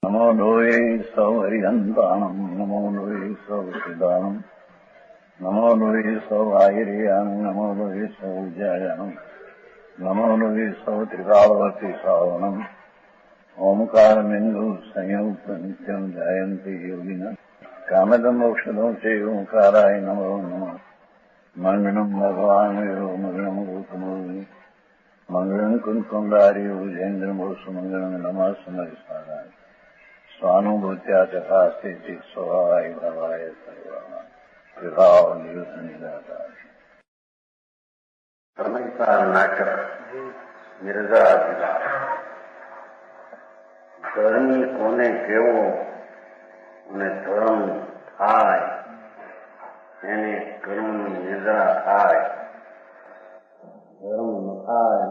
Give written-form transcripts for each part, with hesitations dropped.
नमो लोये सौहरिहन्ताणम् नमो लोये सौहृदानम् नमो लोये सौभागिर्यानम् नमो लोये सौविजयानम् नमो लोये सौत्रिकालवती सावनम् ओंकारमिन्दु संयुक्त नित्यम् जयन्ति योगिनः कामदम् मोक्षदम् च ओंकाराय नमो नमः मङ्गलम् भगवान् वीरो मङ्गलम् रूपमोहि मङ्गलम् कुन्कुण्डारि भुजेन्द्रमोसु मङ्गलम् नमः समरिसाराय स्वानुभूत्या तथास्ते स्वभावाय भवाय सर्वभाव निदाता પરમેશ્વર નાકર નિર્જા ધર્મી કોને કેવો અને ધર્મ થાય એને કર્મની નિદ્રા થાય, ધર્મ ન થાય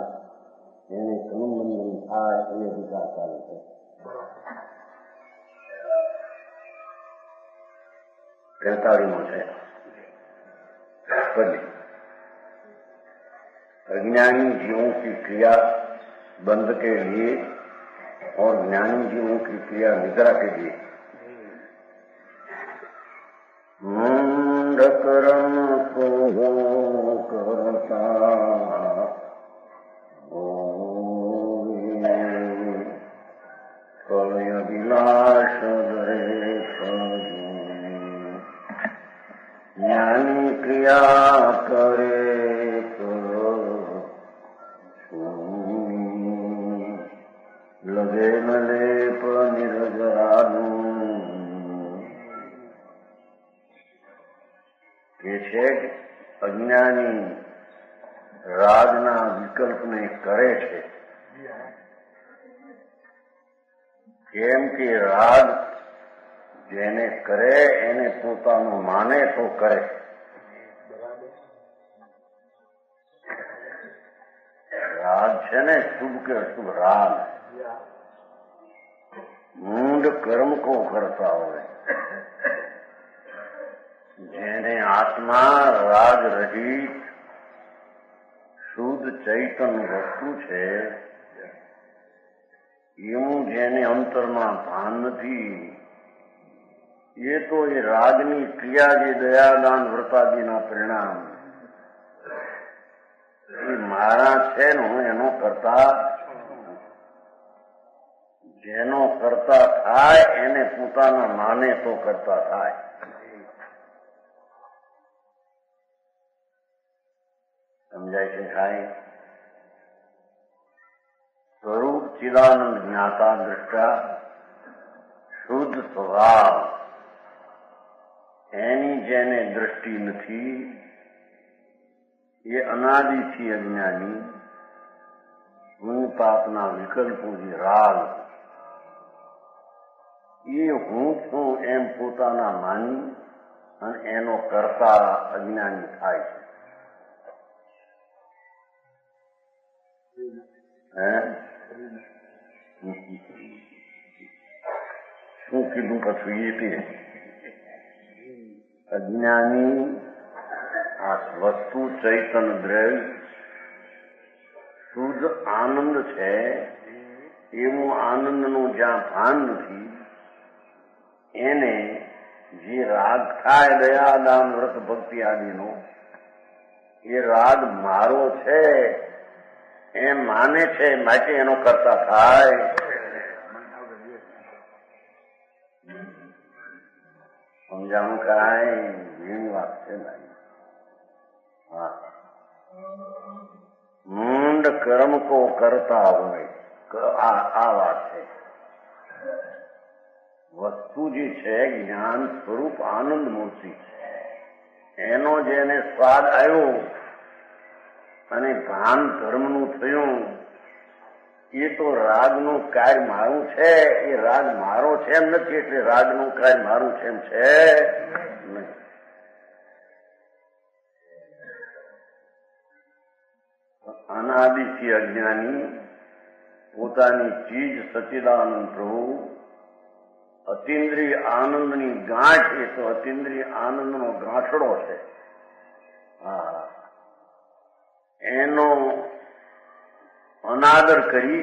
એને કર્મબંધન થાય એ અધિકાર ચાલે છે. તેતાળીમાં છે पद अज्ञानी जीवों की क्रिया बंध के लिए और ज्ञानी जीवों की क्रिया निद्रा के लिए. मुंडकरण को करता कलय विनाश ज्ञानी क्रिया करे लगे न लेप निर्जरानु કે છે અજ્ઞાની રાગના વિકલ્પને કરે છે. કેમ કે રાગ જેને કરે એને પોતાનું માને તો કરે. રાગ છે ને શુભ કે અશુભ રાગ મૂંડ કર્મ કો કરતા હોય. જેને આત્મા રાગ રહિત શુદ્ધ ચૈતન વસ્તુ છે એવું જેને અંતરમાં ભાન નથી, એ તો એ રાગની ક્રિયા જે દયાદાન વ્રતાદિના પરિણામ એ મારા છે ને હું એનો કરતા, જેનો કરતા થાય એને પોતાના માને તો કરતા થાય. સમજાય છે થાય? સ્વરૂપ ચિદાનંદ જ્ઞાતા દ્રષ્ટા શુદ્ધ સ્વભાવ એની જેને દ્રષ્ટિ નથી એ અનાદિથી અજ્ઞાની હું પાપના વિકલ્પોથી રાગ એ હું છું એમ પોતાના માની અને એનો કરતા અજ્ઞાની થાય છે. શું કીધું પછી એ તે અજ્ઞાની આ વસ્તુ ચૈતન દ્રવ્ય શુદ્ધ આનંદ છે એવું આનંદનું જ્યાં ભાન નથી એને જે રાગ થાય દયાદાન વ્રત ભક્તિ આદિનો એ રાગ મારો છે એમ માને છે માટે એનો કરતા થાય. સમજાણું કરાય એની વાત છે ને. હા, મૂંડ કર્મ કો કરતા હોય આ વાત છે. વસ્તુ જે છે જ્ઞાન સ્વરૂપ આનંદ મૂર્તિ એનો જેને સ્વાદ આવ્યો અને ભાન ધર્મનું થયું એ તો રાગનું કાર્ય મારું છે, એ રાગ મારો છે એમ નથી એટલે રાગનું કાર્ય મારું છે એમ છે નહીં. અનાદિથી અજ્ઞાની પોતાની ચીજ સચ્ચિદાનંદ પ્રભુ અતિન્દ્રિય આનંદની ગાંઠ, એ તો અતિન્દ્રિય આનંદનો ગાંઠડો છે. હા, એનો અનાદર કરી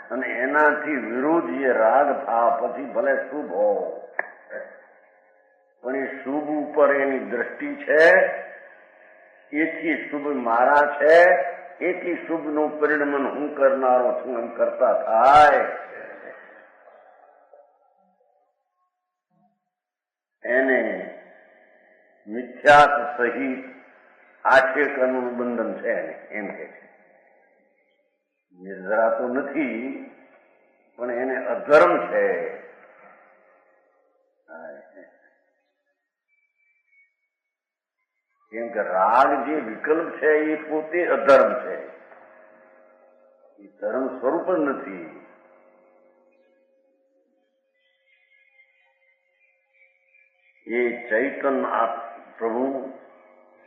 અને એનાથી વિરુદ્ધ જે રાગ ભાવ પછી ભલે શુભ હો, પણ એ શુભ ઉપર એની દ્રષ્ટિ છે, એથી શુભ મારા છે, એથી શુભનું પરિણમન હું કરનારો છું એમ કરતા થાય એને મિથ્યાત સહિત આક્ષેપનું બંધન છે એમ કે છે. નિર્જરા તો નથી, પણ એને અધર્મ છે. કેમ કે રાગ જે વિકલ્પ છે એ પોતે અધર્મ છે, એ ધર્મ સ્વરૂપ જ નથી. એ ચૈતન્ય પ્રભુ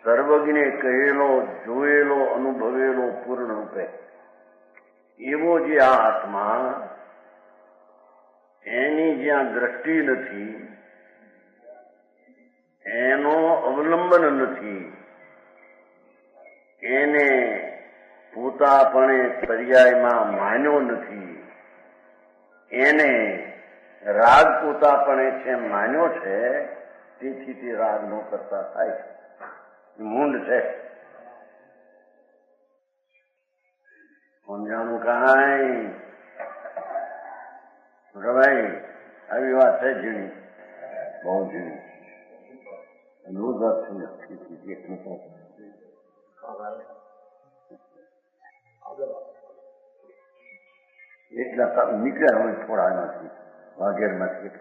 સર્વજ્ઞે કહેલો, જોયેલો, અનુભવેલો પૂર્ણ રૂપે એવો જે આ આત્મા, એની જ્યાં દ્રષ્ટિ નથી, એનો અવલંબન નથી, એને પોતાપણે પર્યાયમાં માન્યો નથી, એને રાગ પોતાપણે છે માન્યો છે, તેથી તે રાગ નો કરતા થાય છે. મૂંડ છે. સમજાણું કાંઈ ભાઈ? આવી વાત છે ઝીણી, બહુ ઝીણી. એટલા નીકળ્યા હોય થોડા એમાંથી વાઘેરમાંથી.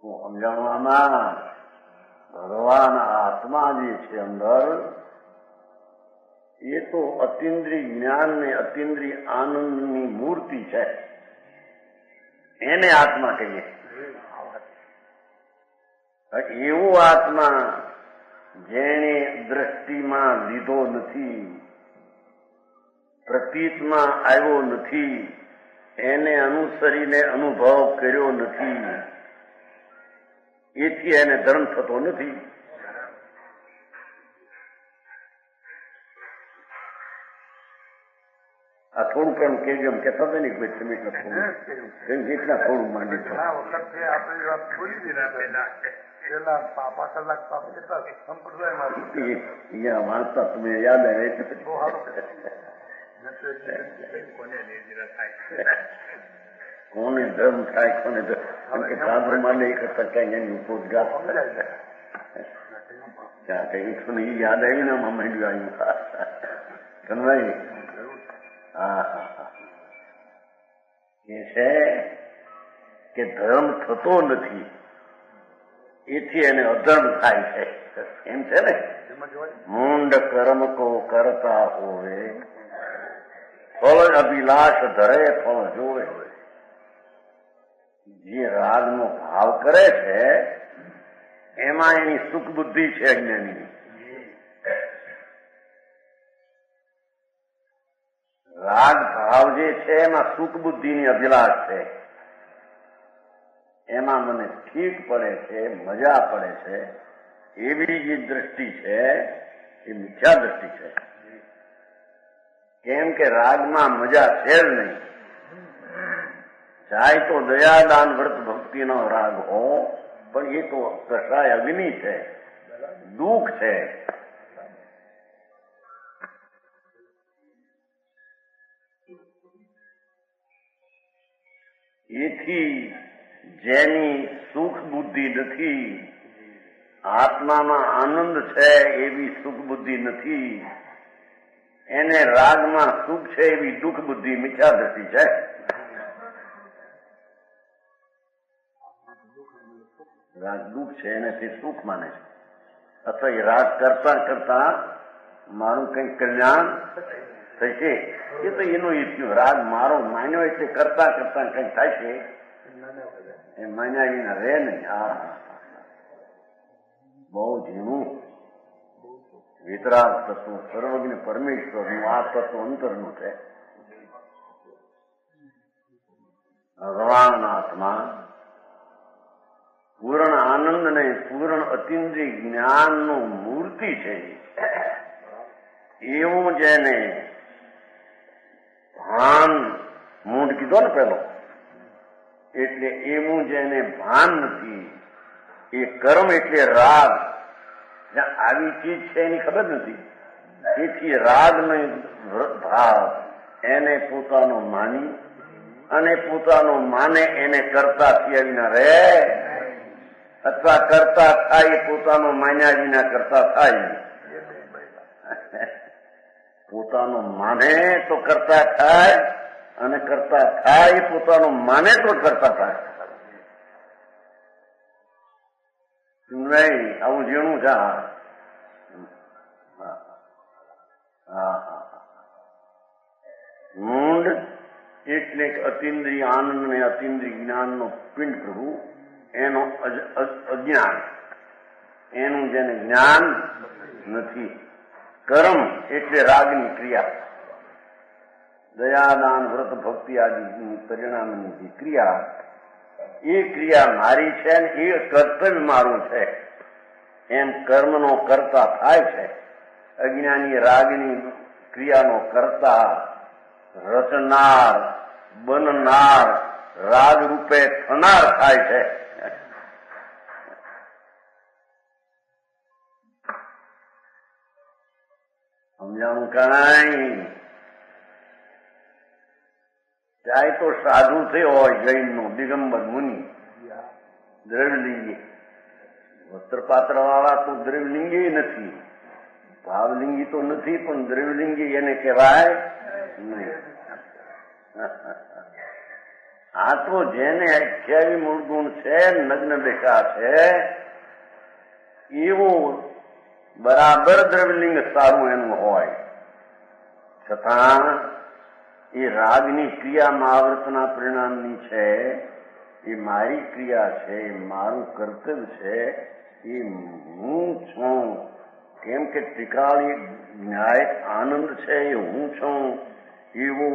સમજાણું આમાં ભગવાન આત્મા જે છે અંદર, એ તો અતિન્દ્રિય જ્ઞાન ને અતિન્દ્રિય આનંદની મૂર્તિ છે, એને આત્મા કહીએ. એવો આત્મા જેને દ્રષ્ટિમાં લીધો નથી, પ્રતીતમાં આવ્યો નથી, એને અનુસરીને અનુભવ કર્યો નથી, એથી એને ધર્મ થતો નથી. આ થોડું કેમ કેજો એમ કહેતા હતા ને કોઈ તમે જેટલા થોડું માંડી વાંચતા તમે યાદ આવે કોને ધર્મ થાય, કોને સાધુ માને કરતા કઈ એની ઉપોદગાર કઈ યાદ આવી ને માંડ્યું આવ્યું કનભાઈ. એ છે કે ધર્મ થતો નથી, એથી એને અધર્મ થાય છે. એમ છે ને, મૂંડ કર્મ કો કરતા હોવે, ફળ અભિલાષ ધરે ફળ જોવે. જે રાગનો ભાવ કરે છે એમાં એની સુખ બુદ્ધિ છે અજ્ઞાની. રાગ ભાવ જે છે એમાં સુખ બુદ્ધિની અભિલાષ છે, એમાં મને ઠીક પડે છે, મજા પડે છે, એવી જે દ્રષ્ટિ છે એ મિથ્યા દ્રષ્ટિ છે. કેમ કે રાગમાં મજા છે જ નહીં. ચાહે તો દયાદાન વ્રત ભક્તિનો રાગ હો, પણ એ તો કસાય અગ્નિ છે, દુઃખ છે. એથી જેની સુખ બુદ્ધિ નથી, આત્મામાં આનંદ છે એવી સુખ બુદ્ધિ નથી, એને રાગમાં સુખ છે એવી દુઃખ બુદ્ધિ મિથ્યા દ્રષ્ટિ છે. રાગ દુઃખ છે એનાથી સુખ માને છે, અથવા એ રાગ કરતા કરતા મારું કઈ કલ્યાણ થશે, એ તો એનો ઈચ્છ્યું. રાગ મારો માન્યો એટલે કરતા કરતા કઈ થાય છે, એ માન્યા વિના રહે નહીં. હા, બહુ ઝીણું વિતરાગ તત્વ સર્વજ્ઞ પરમેશ્વરનું આ તત્વ અંતરનું છે. ભગવાન આત્મા પૂર્ણ આનંદ ને પૂર્ણ અતિન્દ્રિય જ્ઞાનનું મૂર્તિ છે. એવું જેને ભાન, મૂંઢ કીધો ને પેલો, એટલે એવું જેને ભાન નથી, એ કર્મ એટલે રાગ, જ્યાં આવી ચીજ છે એની ખબર નથી, તેથી રાગનો ભાવ એને પોતાનો માની અને પોતાનો માને એને કરતા થયા વિના રહે, અથવા કરતા થાય પોતાનો માન્યા વિના કરતા થાય. પોતાનો માને તો કરતા થાય અને કરતા થાય પોતાનો માને તો કરતા થાય. નહીં આવું ઝીણું છે. મૂંઢ એટલે અતિન્દ્રિય આનંદ ને અતિન્દ્રિય જ્ઞાનનો પિંડ પ્રભુ, એનો અજ્ઞાન, એનું જેને જ્ઞાન નથી. કર્મ એટલે રાગની ક્રિયા, દયાદાન વ્રત ભક્તિ આદિની પરિણામની જે ક્રિયા, એ ક્રિયા મારી છે ને એ કર્તવ્ય મારું છે એમ કર્મનો કરતા થાય છે. અજ્ઞાની રાગની ક્રિયાનો કરતા, રચનાર, બનનાર, રાગ રૂપે થનાર થાય છે. સમજાણું કાંઈ? ચાહે તો સાધુ થયો હોય જૈન નો દિગંબર મુનિ, દ્રવ્યલિંગી, વસ્ત્રપાત્ર વાળા તો દ્રવ્યલિંગી નથી, ભાવલિંગી તો નથી, પણ દ્રવ્યલિંગી એને કહેવાય નહીં. આ તો જેને 28 મૂળ ગુણ છે, નગ્ન દેખા છે, એવું બરાબર દ્રવ્યલિંગ સારું એનું હોય, છતાં એ રાગની ક્રિયા મહાવ્રતના પરિણામની છે, એ મારી ક્રિયા છે, એ મારું કર્તવ્ય છે, એ હું છું. કેમ કે ત્રિકાળી ન્યાય આનંદ છે, એ હું છું એવો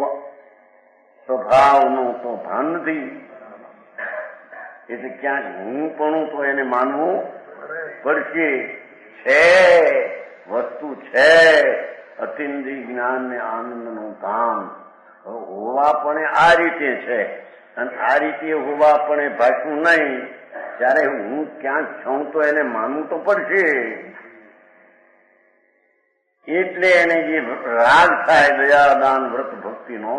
સ્વભાવનો તો ભાન નથી. એટલે ક્યાંક હું પણ તો એને માનવું પડશે. છે વસ્તુ છે, અતિન્દ્રિય જ્ઞાન ને આનંદનું ધામ હોવા પણ આ રીતે છે, અને આ રીતે હોવા પણ ભાષવું નહીં. ત્યારે હું ક્યાંક છું તો એને માનવું તો પડશે. એટલે એને જે રાગ થાય દયાદાન વ્રત ભક્તિનો,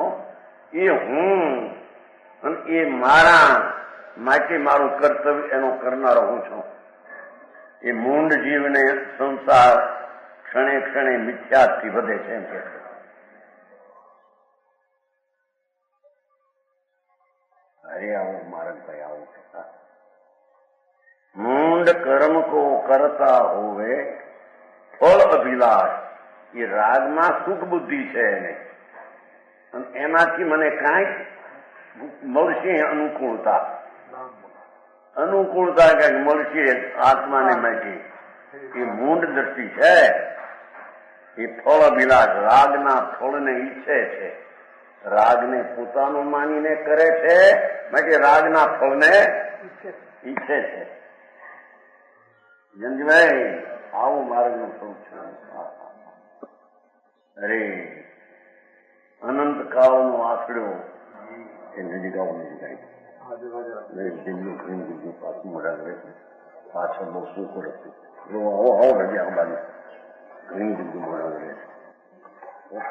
એ હું અને એ મારા માટે મારું કર્તવ્ય એનો કરનારો હું છું. એ મૂંઢ જીવને સંસાર ક્ષણે ક્ષણે મિથ્યાથી વધે છે એમ કે છે. અરે આવું મારકભાઈ આવું છે. મૂંઢ કર્મ કો કરતા હોવે ફળ અભિલાષ, એ રાગમાં સુખ બુદ્ધિ છે એને, અને એમાંથી મને કાંઈક મળશે અનુકૂળતા, અનુકૂળતા કઈક મળશે આત્માને માટે, એ મૂંઢ દ્રષ્ટિ છે. એ ફળ અભિલાષ રાગના ફળને ઈચ્છે છે, રાગને પોતાનું માનીને કરે છે, માટે રાગના ફળને ઈચ્છે છે. જંજભાઈ આવું માર્ગનું સ્વરૂપ છે. અરે અનંત કાળનો આંકડો એ નજીક પાછું મોઢા કરે છે. પાછળ બહુ સુખ હતું રજા બાજુ ઘણી જગ્યા મોઢા કરે છે.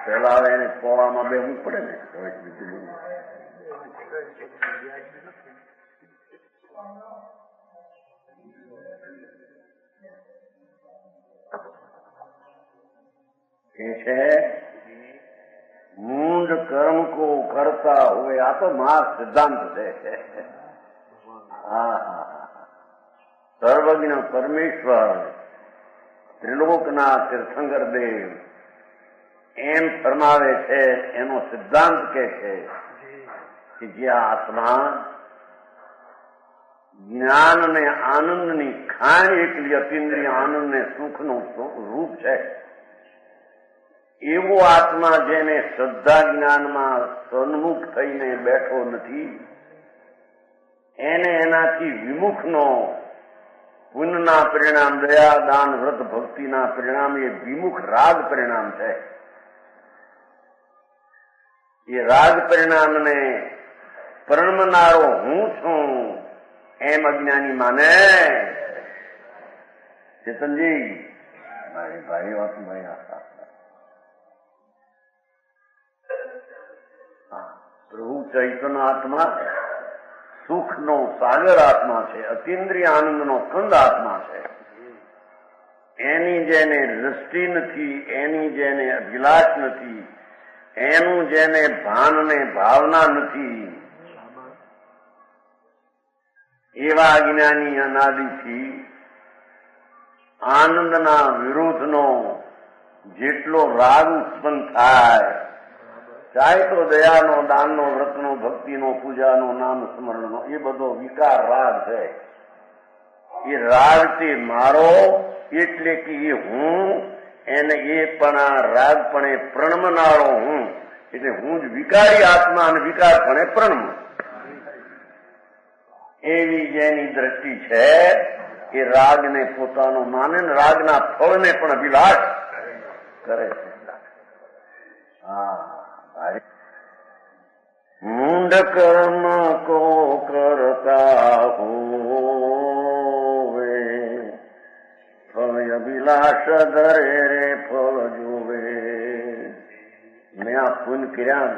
પેલા આવે એને પોળામાં બેવું પડે ને. કે છે મૂંઢ કર્મ કો કરતા હોય, આ તો મહા સિદ્ધાંત છે. સર્વજ્ઞ પરમેશ્વર ત્રિલોકના તીર્થંકર દેવ એમ ફરમાવે છે. એનો સિદ્ધાંત કે છે કે જ્યાં આત્મા જ્ઞાન અને આનંદની ખાણ એકલી અતિન્દ્રિય આનંદ ને સુખનું રૂપ છે, એવો આત્મા જેને શ્રદ્ધા જ્ઞાનમાં સન્મુખ થઈને બેઠો નથી, એને એનાથી વિમુખનો પુણ્યના પરિણામ, દયા, દાન, વ્રત, ભક્તિના પરિણામ એ વિમુખ રાગ પરિણામ છે. એ રાગ પરિણામને પરણમનારો હું છું એમ અજ્ઞાની માને. ચેતનજી ભાઈ વાત પ્રભુ ચૈતન્ય આત્મા સુખનો સાગર આત્મા છે, અતિન્દ્રિય આનંદનો કંદ આત્મા છે. એની જેને દ્રષ્ટિ નથી, એની જેને અભિલાષ નથી, એનું જેને ભાન ને ભાવના નથી, એવા જ્ઞાની અનાદિથી આનંદના વિરોધનો જેટલો રાગ ઉત્પન્ન થાય, ચાહે તો દયાનો, દાનનો, વ્રતનો, ભક્તિનો, પૂજાનો, નામ સ્મરણનો, એ બધો વિકાર રાગ છે. એ રાગ તે મારો એટલે કે એ હું, એને એ પણ આ રાગપણે પ્રણમનારો હું, એટલે હું જ વિકારી આત્મા અને વિકારપણે પ્રણમ. એવી જેની દ્રષ્ટિ છે એ રાગને પોતાનો માને, રાગના ફળને પણ અભિલાષ કરે છે. મૂંડ કર્મ કો કરતા હોવે, ફળ અભિલાષ ધરે રે ફળ જોવે. મેં આ પુણ્ય કર્યા,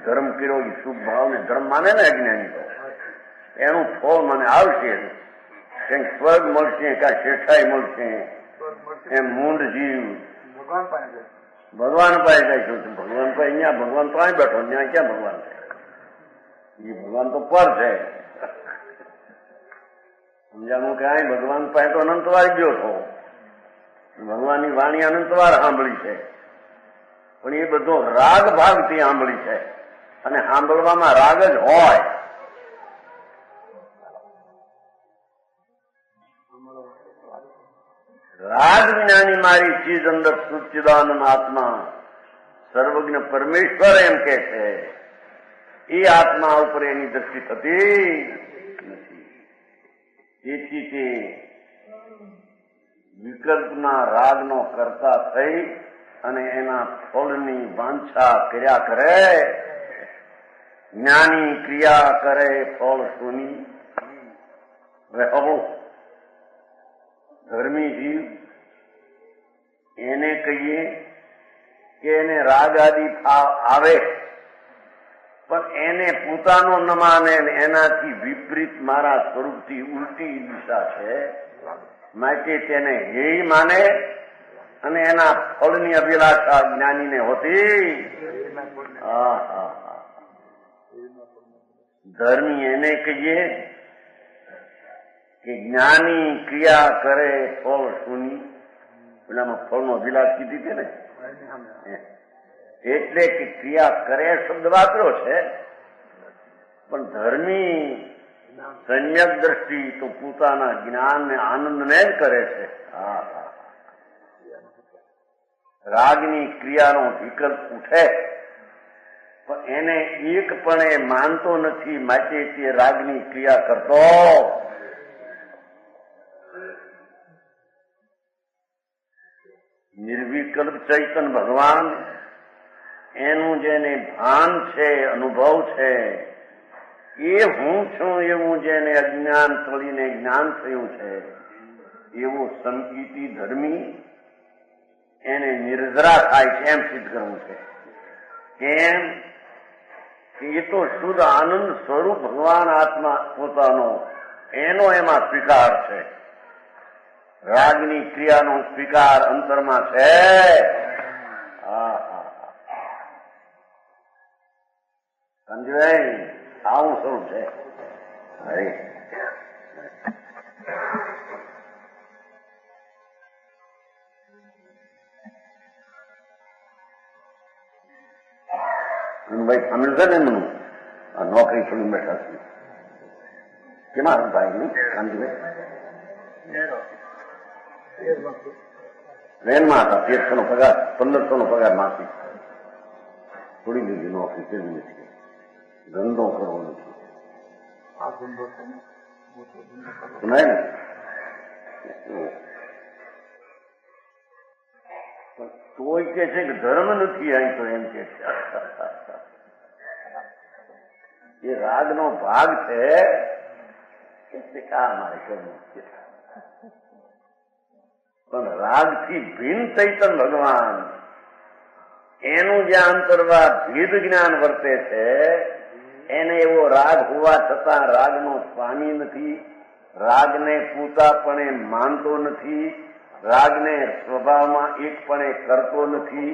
ધર્મ કર્યો, એ શુભ ભાવને ધર્મ માને ને અજ્ઞાની તો એનું ફળ મને આવશે. કંઈક સ્વર્ગ મળશે, કાંઈ શેઠાઈ મળશે. એમ મૂંડ જીવ ભગવાન પાસે જાય છે. ભગવાન પાસે અહીંયા, ભગવાન તો અહીં બેઠો, ત્યાં ક્યાં ભગવાન છે? એ ભગવાન તો પર છે. સમજાણું કે અહીં ભગવાન પાસે તો અનંતવાર ગયો છો, ભગવાનની વાણી અનંતવાર સાંભળી છે, પણ એ બધો રાગ ભાગથી સાંભળી છે, અને સાંભળવામાં રાગ જ હોય. રાગ વિનાની મારી ચીજ અંદર સચ્ચિદાનંદ આત્મા સર્વજ્ઞ પરમેશ્વર એમ કે છે, એ આત્મા ઉપર એની દ્રષ્ટિ થતી નથી. તેથી તે વિકલ્પના રાગનો કરતા થઈ અને એના ફળની વાંછા કર્યા કરે. જ્ઞાની ક્રિયા કરે, ફળ સુની. હવે અવળું ધર્મી જીવ એને કહીએ કે એને રાગ આદિ આવે, પણ એને પોતાનો ન માને, એનાથી વિપરીત મારા સ્વરૂપથી ઉલટી દિશા છે, માટે તેને હેય માને અને એના ફળની અભિલાષા જ્ઞાનીને હોતી. ધર્મી એને કહીએ કે જ્ઞાની ક્રિયા કરે, ફળ સુની. પેલામાં ફળનો અભિલાષ કીધી છે ને, એટલે કે ક્રિયા કરે શબ્દ વાપર્યો છે, પણ ધર્મી સમ્યક દ્રષ્ટિ તો પોતાના જ્ઞાન ને આનંદને જ કરે છે. રાગની ક્રિયાનો વિકલ્પ ઉઠે પણ એને એકપણે માનતો નથી, માટે તે રાગની ક્રિયા કરતો. નિર્વિકલ્પ ચૈતન ભગવાન એનું જેને ભાન છે, અનુભવ છે, એ હું છું એવું જેને અજ્ઞાન તોડીને જ્ઞાન થયું છે, એવું સંકિતી ધર્મી એને નિર્જરા થાય છે એમ સિદ્ધ કરવું છે. કેમ કે એ તો શુદ્ધ આનંદ સ્વરૂપ ભગવાન આત્મા પોતાનો એનો એમાં સ્વીકાર છે. રાગની ક્રિયાનો સ્વીકાર અંતરમાં છે. સમજાય? આવું સ્વરૂપ છે. હરે ભાઈ સમજશે ને એમનું આ નોકરી છોડી બેઠા છે. કેમાં ભાઈ નહીં કાંતિભાઈ ટ્રેનમાં હતા. 1300 નો પગાર, 1500 નો પગાર માસી. છોડી દીધી નોકરી. કેવી નથી, ધંધો કરવો નથી. સુનાય ને તોય કે છે કે ધર્મ નથી અહીં તો એમ કે છે એ રાગનો ભાગ છે મારે કરવું છે. પણ રાગથી ભિન્ન ચૈતન ભગવાન એનું જે અંતરવા ભેદ જ્ઞાન વર્તે છે એને એવો રાગ હોવા છતાં રાગનો સ્વામી નથી, રાગને પૂતાપણે માનતો નથી, રાગને સ્વભાવમાં એકપણે કરતો નથી,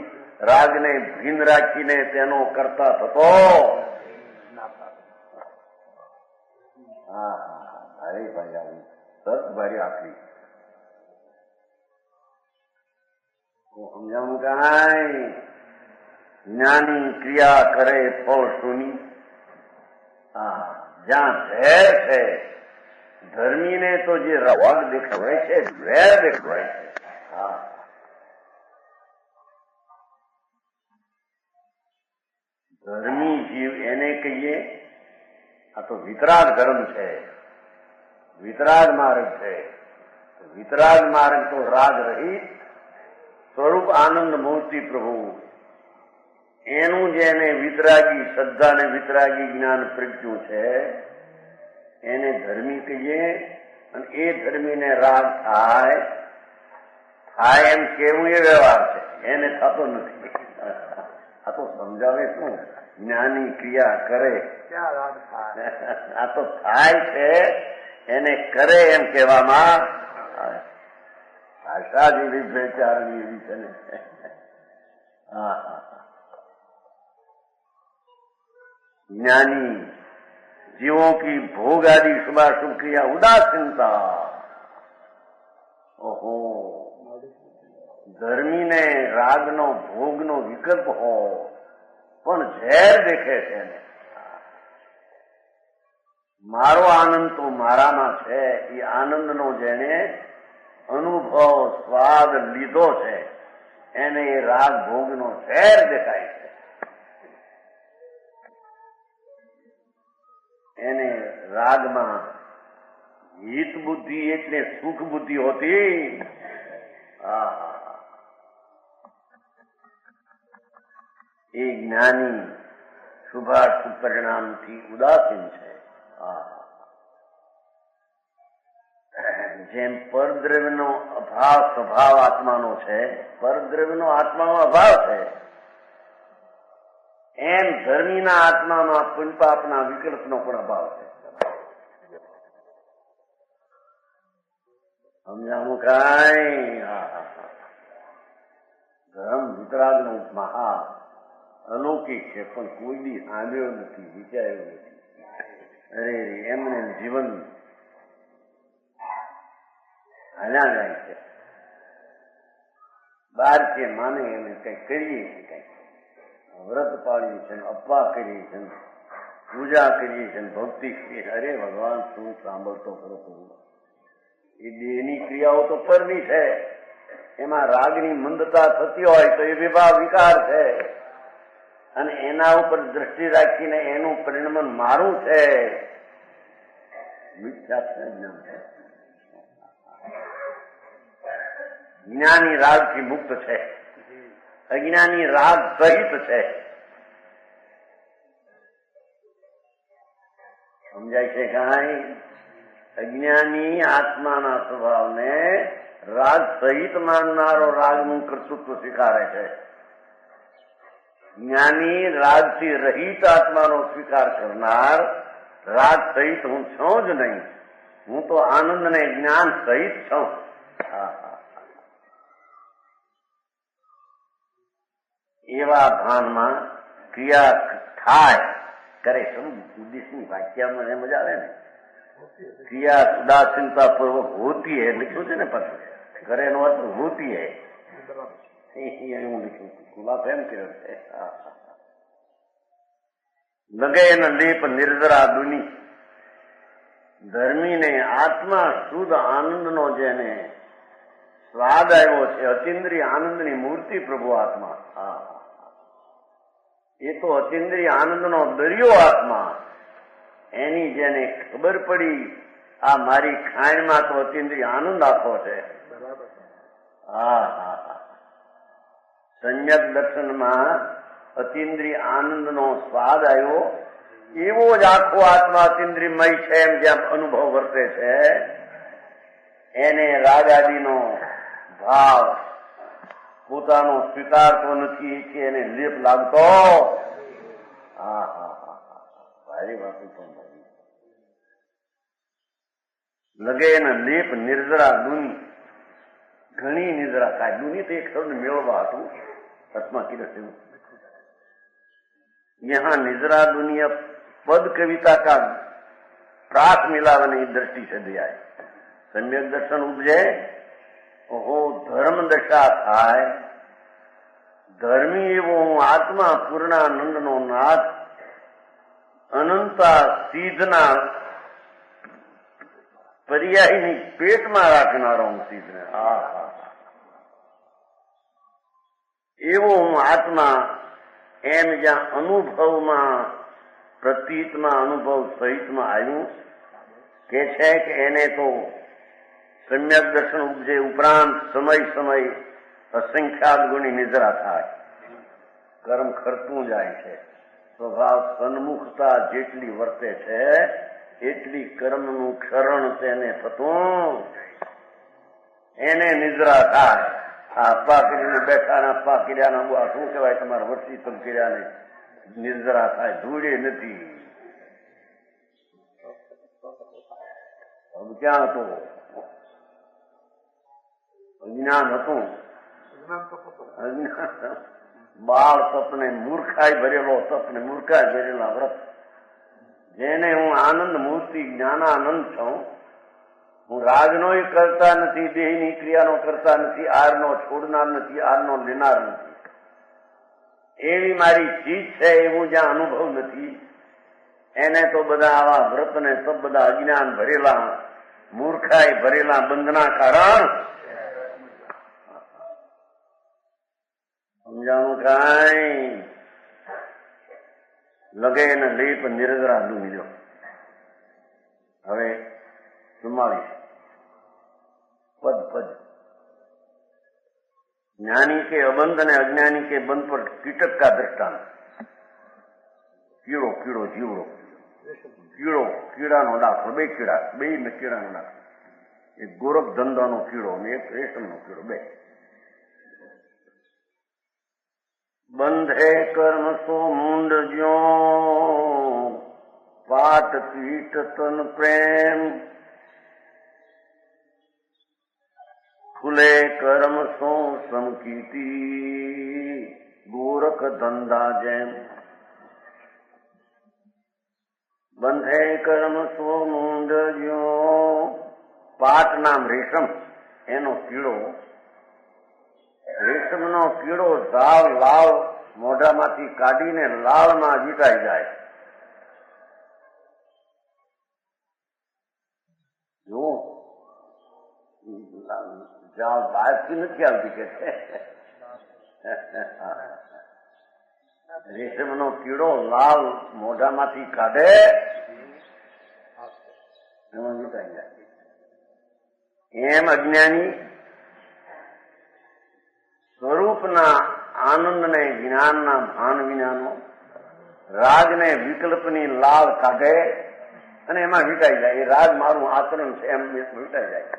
રાગને ભિન્ન રાખીને તેનો કરતા થતો. હા અરે ભાઈ આવી સત ભારી આખરી સમજાવું કાંઈ જ્ઞાની ક્રિયા કરે ફળ સુની. હા જ્યાં ઝેર છે ધર્મીને તો જે રવાગ દેખાય છે ઝેર દેખાય છે. હા ધર્મી જીવ એને કહીએ આ તો વિતરાગ ધર્મ છે, વિતરાગ માર્ગ છે. વિતરાગ માર્ગ તો રાગ રહિત સ્વરૂપ આનંદ મૂર્તિ પ્રભુ એનું જેને વિતરાગી શ્રદ્ધા ને વિતરાગી જ્ઞાન પ્રજ્ઞું છે એને ધર્મી કહીએ. અને એ ધર્મીને રાગ થાય એમ કેવું એ વ્યવહાર છે, એને થતો નથી. આ તો સમજાવે શું જ્ઞાની ક્રિયા કરે આ તો થાય છે એને કરે એમ કહેવામાં ભાષા જેવી બેચારણી એવી છે ને. હા ज्ञानी जीवों की भोग आदि शुभाशुभ क्रिया उदासीनता. ओहो धर्मी ने रागनो भोगनो विकल्प हो पण ઝેર દેખે છે ને. મારો આનંદ તો મારામાં છે એ આનંદનો જેને અનુભવ સ્વાદ લીધો છે એને એ રાગ ભોગનો ઝેર દેખાય છે. એને રાગમાં હિત બુદ્ધિ એટલે સુખ બુદ્ધિ હોતી. એ જ્ઞાની શુભાશુભ પરિણામથી ઉદાસીન છે. જેમ પરદ્રવ્યનો અભાવ સ્વભાવ આત્માનો છે, પરદ્રવ્યનો આત્માનો અભાવ છે, એમ ધર્મીના આત્મામાં પુણ્યપાપના વિકલ્પનો પણ અભાવ છે. સમજાવું કાંઈ? ધર્મ વિતરાગનો મહા અલૌકિક છે પણ કોઈ દી સાંભળ્યો નથી, વિચાર્યો નથી. અરે એમને જીવન હાલ્યા જાય છે. બાર કે માને એને કઈ કરીએ છીએ, કઈ વ્રત પાડીએ છીએ, અપવા કરીએ છીએ, પૂજા કરીએ છીએ, ભક્તિ કરીએ. અરે ભગવાન શું સાંભળતો ખરો કરું. એ દેહની ક્રિયાઓ તો પરની છે, એમાં રાગની મંદતા થતી હોય તો એ વિભાવ વિકાર છે અને એના ઉપર દ્રષ્ટિ રાખીને એનું પરિણમન મારું છે. મિથ્યા જ્ઞાન છે. જ્ઞાની રાગથી મુક્ત છે, અજ્ઞાની રાગ સહિત છે. સમજાય છે કાંઈ? અજ્ઞાની આત્માના સ્વભાવને રાગ સહિત માનનારો રાગનું કર્તૃત્વ સ્વીકારે છે. જ્ઞાની રાગથી રહિત આત્માનો સ્વીકાર કરનાર રાગ સહિત હું છું જ નહીં, હું તો આનંદ ને જ્ઞાન સહિત છું. એવા ભાનમાં ક્રિયા થાય કરે. શું ઉદ્દેશની વાક્યમાં એમ જ આવે ને, ક્રિયા ઉદાસીનતા પૂર્વક હોતી હૈ લખ્યું છે ને, પાછું કરે એનો અર્થ હોતી હૈ એવું લખ્યું. ખુલાસો એમ કર્યો છે. લગે એના લેપ નિર્જરા દુની. ધર્મીને આત્મા શુદ્ધ આનંદનો જેને સ્વાદ આવ્યો છે, અતિન્દ્રિય આનંદની મૂર્તિ પ્રભુ આત્મા. એ તો અતિન્દ્રિય આનંદનો દરિયો આત્મા. એની જેને ખબર પડી આ મારી ખાણમાં તો અતિન્દ્રિય આનંદ આખો છે. હા હા હા, સમ્યક દર્શનમાં અતિન્દ્રિય આનંદનો સ્વાદ આવ્યો. એવો જ આખો આત્મા અતિન્દ્રિયમય છે એમ જેમ અનુભવ વર્તે છે. એને રાગ આદિનો ભાવ પોતાનો સ્વીકારતો નથી કે એને લેપ લાગતો. હા હા હા હા, ભારી વાત પણ લગે એને લેપ નિર્જરા દુની. ઘણી નિદ્રા થાય. દુની તો એક શબ્દ મેળવવા હતું આત્મા કિરસ. यहाँ निजरा दुनिया पद कविता का प्रास मिलावने की दृष्टि से दिया है. सम्यक दर्शन उपजे हो धर्म दशा થાય. ધર્મી એવો હું આત્મા પૂર્ણાનંદ નો નાથ અનંતા સિદ્ધના પર્યાયની પેટમાં રાખનારો હું સિદ્ધને. એવો હું આત્મા એમ જ્યાં અનુભવમાં પ્રતીતમાં અનુભવ સહિતમાં આવ્યું કે છે કે એને તો સમ્યક દર્શન ઉપજે ઉપરાંત સમય સમય અસંખ્યાત ગુણી નિદ્રા થાય. કર્મ ખરતું જાય છે. સ્વભાવ સન્મુખતા જેટલી વર્તે છે એટલી કર્મનું ક્ષરણ તેને થતું એને નિદ્રા થાય. આ અપ્પા કરીને બેઠાના અપ્પા કર્યાના શું કહેવાય તમારા વર્ષી તમ કર્યાને નિદ્રા થાય. ધૂળે નથી. ક્યાં હતું? અજ્ઞાન હતું. બાળ તપને મૂર્ખાઈ ભરેલો તપને મૂર્ખાઈ ભરેલા વ્રત. જેને હું આનંદ મૂર્તિ જ્ઞાનાનંદ છું. હું રાજનો કરતા નથી, દેહની ક્રિયાનો કરતા નથી, આરનો છોડનાર નથી, આરનો લેનાર નથી. એવી મારી ચીજ છે એવું જ્યાં અનુભવ નથી એને તો બધા આવા વ્રત ને સબ બધા અજ્ઞાન ભરેલા મૂર્ખાઈ ભરેલા બંધના કારણ. સમજાણું કાંઈ? લગે ને લેપ નિરજરા ડૂબી લો. હવે 44 પદ પદ. જ્ઞાની के अबंध અને अज्ञानी के बंध पर कीटक का दृष्टांत. કીડો કીડો જીવડો. કીડો કીડાનો દાખલો. બે કીડા, બે કીડાનો દાખલો. એક ગોરખ ધંધાનો કીડો અને એક રેશમનો કીડો. બે બંધે કર્મ સો મુંડ જ્યો પાટ પીઠ તન પ્રેમ ખુલે કર્મ સો સમકીતી ગોરખ ધંધા જેમ. બંધે કર્મ સો મુંડ જ્યો. પાટ નામ રેશમ, એનો કીડો. રેશમનો કીડો ઝાવ લાવ મોઢામાંથી કાઢીને લાળમાં વીંટાઈ જાય. જો જ્યાં બહારથી નથી આવતી કે છે. રેશમનો કીડો લાલ મોઢામાંથી કાઢે એમાં વીંટાઈ જાય. એમ અજ્ઞાની સ્વરૂપના આનંદને જ્ઞાનના ભાન વિનાનો રાગને વિકલ્પની લાળ કાઢે અને એમાં વીંટાઈ જાય. એ રાગ મારું આચરણ છે એમ વીંટાઈ જાય.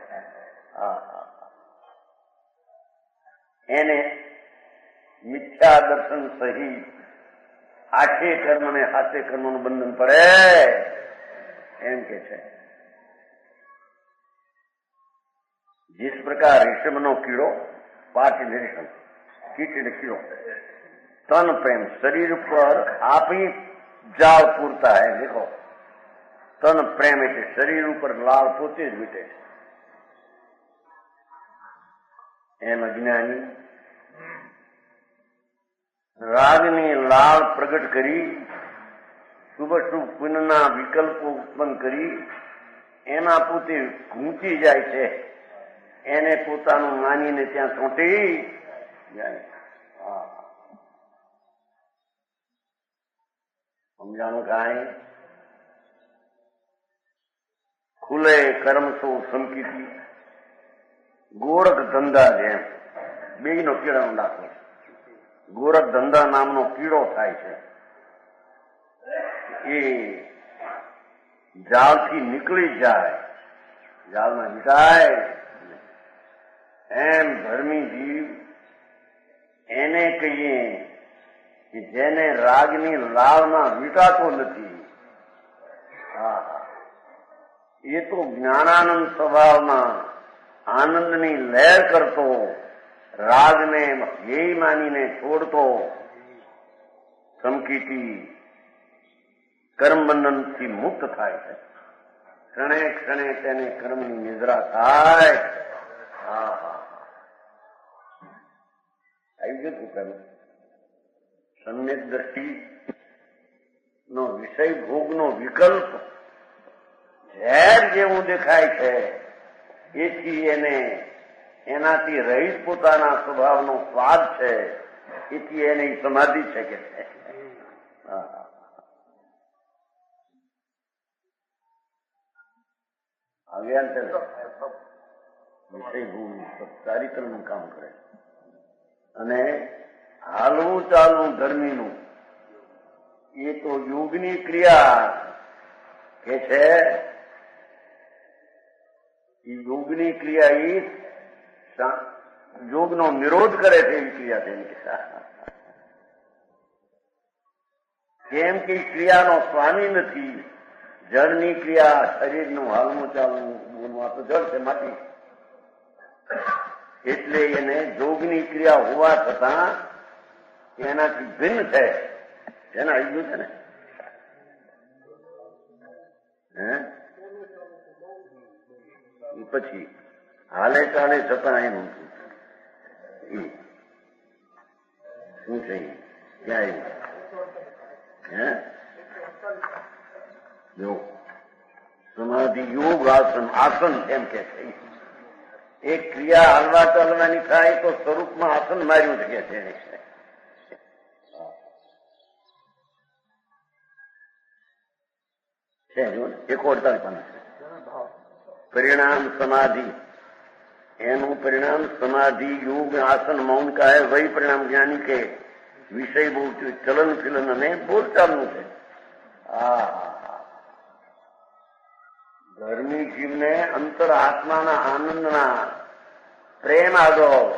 એને મિથ્યા દર્શન સહિત આખે કર્મ ને હાથે કર્મનું બંધન પડે એમ કે છે. जिस प्रकार रेशमનો કીડો, પાટ રેશમ, કીટ એટલે કીડો, तन प्रेम शरीर पर आप ही जाल पूरता है. देखो तन प्रेम એટલે શરીર ઉપર લાળ પોતે જ વીટે છે. એમ અજ્ઞાની રાગની લાળ પ્રગટ કરી શુભ શુભ પુણ્યના વિકલ્પો ઉત્પન્ન કરી એમાં પોતે ઘૂંચી જાય છે. એને પોતાનું માનીને ત્યાં ચોંટી જાય. સમજાણું કાંઈ? ખુલે કર્મ સો સંકીર્તિ, ગોરખ ધંધા જેમ બેયનો કીડાનો દાખલો. ગોરખ ધંધા નામનો કીડો થાય છે, એ જાળથી નીકળી જાય, જાળમાં વીંટાય. એમ ધર્મી જીવ એને કહીએ કે જેને રાગની લાળમાં વીંટાતો નથી. એ તો જ્ઞાનાનંદ સ્વભાવમાં આનંદની લહેર કરતો, રાગને ધ્યેય માનીને છોડતો, સમકીતી કર્મબંધનથી મુક્ત થાય છે. ક્ષણે ક્ષણે તેને કર્મની નિદ્રા થાય. આવી ગયું કર્મ. સમ્યક દ્રષ્ટિ નો વિષય ભોગનો વિકલ્પ ઝેર જેવું દેખાય છે, એથી એને એનાથી રહિત પોતાના સ્વભાવનો સ્વાદ છે, એથી એને સમાધિ છે કે છે. અજ્ઞાન છે વિષય ભોગ સારી તરફનું કામ કરે. અને હાલવું ચાલવું ધર્મીનું એ તો યોગની ક્રિયા કે છે. યોગની ક્રિયા એ યોગનો નિરોધ કરે છે એવી ક્રિયા છે. કેમ કે ક્રિયાનો સ્વામી નથી. જળની ક્રિયા, શરીરનું હાલવું ચાલવું બોલવું આ તો જળ છે, માટી. એટલે એને યોગની ક્રિયા હોવા છતાં એનાથી ભિન્ન છે. એને આવી ગયું છે ને. પછી હાલે ચાલે છતાં એનું શું છે ક્યાં આવ્યું? સમાધિ યોગ આસન. આસન એમ કે છે એક ક્રિયા હાલવા ચાલવાની થાય તો સ્વરૂપમાં આસન માર્યું છે કે છે. એક 48 परिणाम समाधि, एनु परिणाम समाधि योग आसन मौन का है. वही परिणाम ज्ञानी के विषय बोल चलन फिलन અને બોલચાલનું છે. ધર્મી જીવને અંતર આત્માના આનંદના પ્રેમ આગળ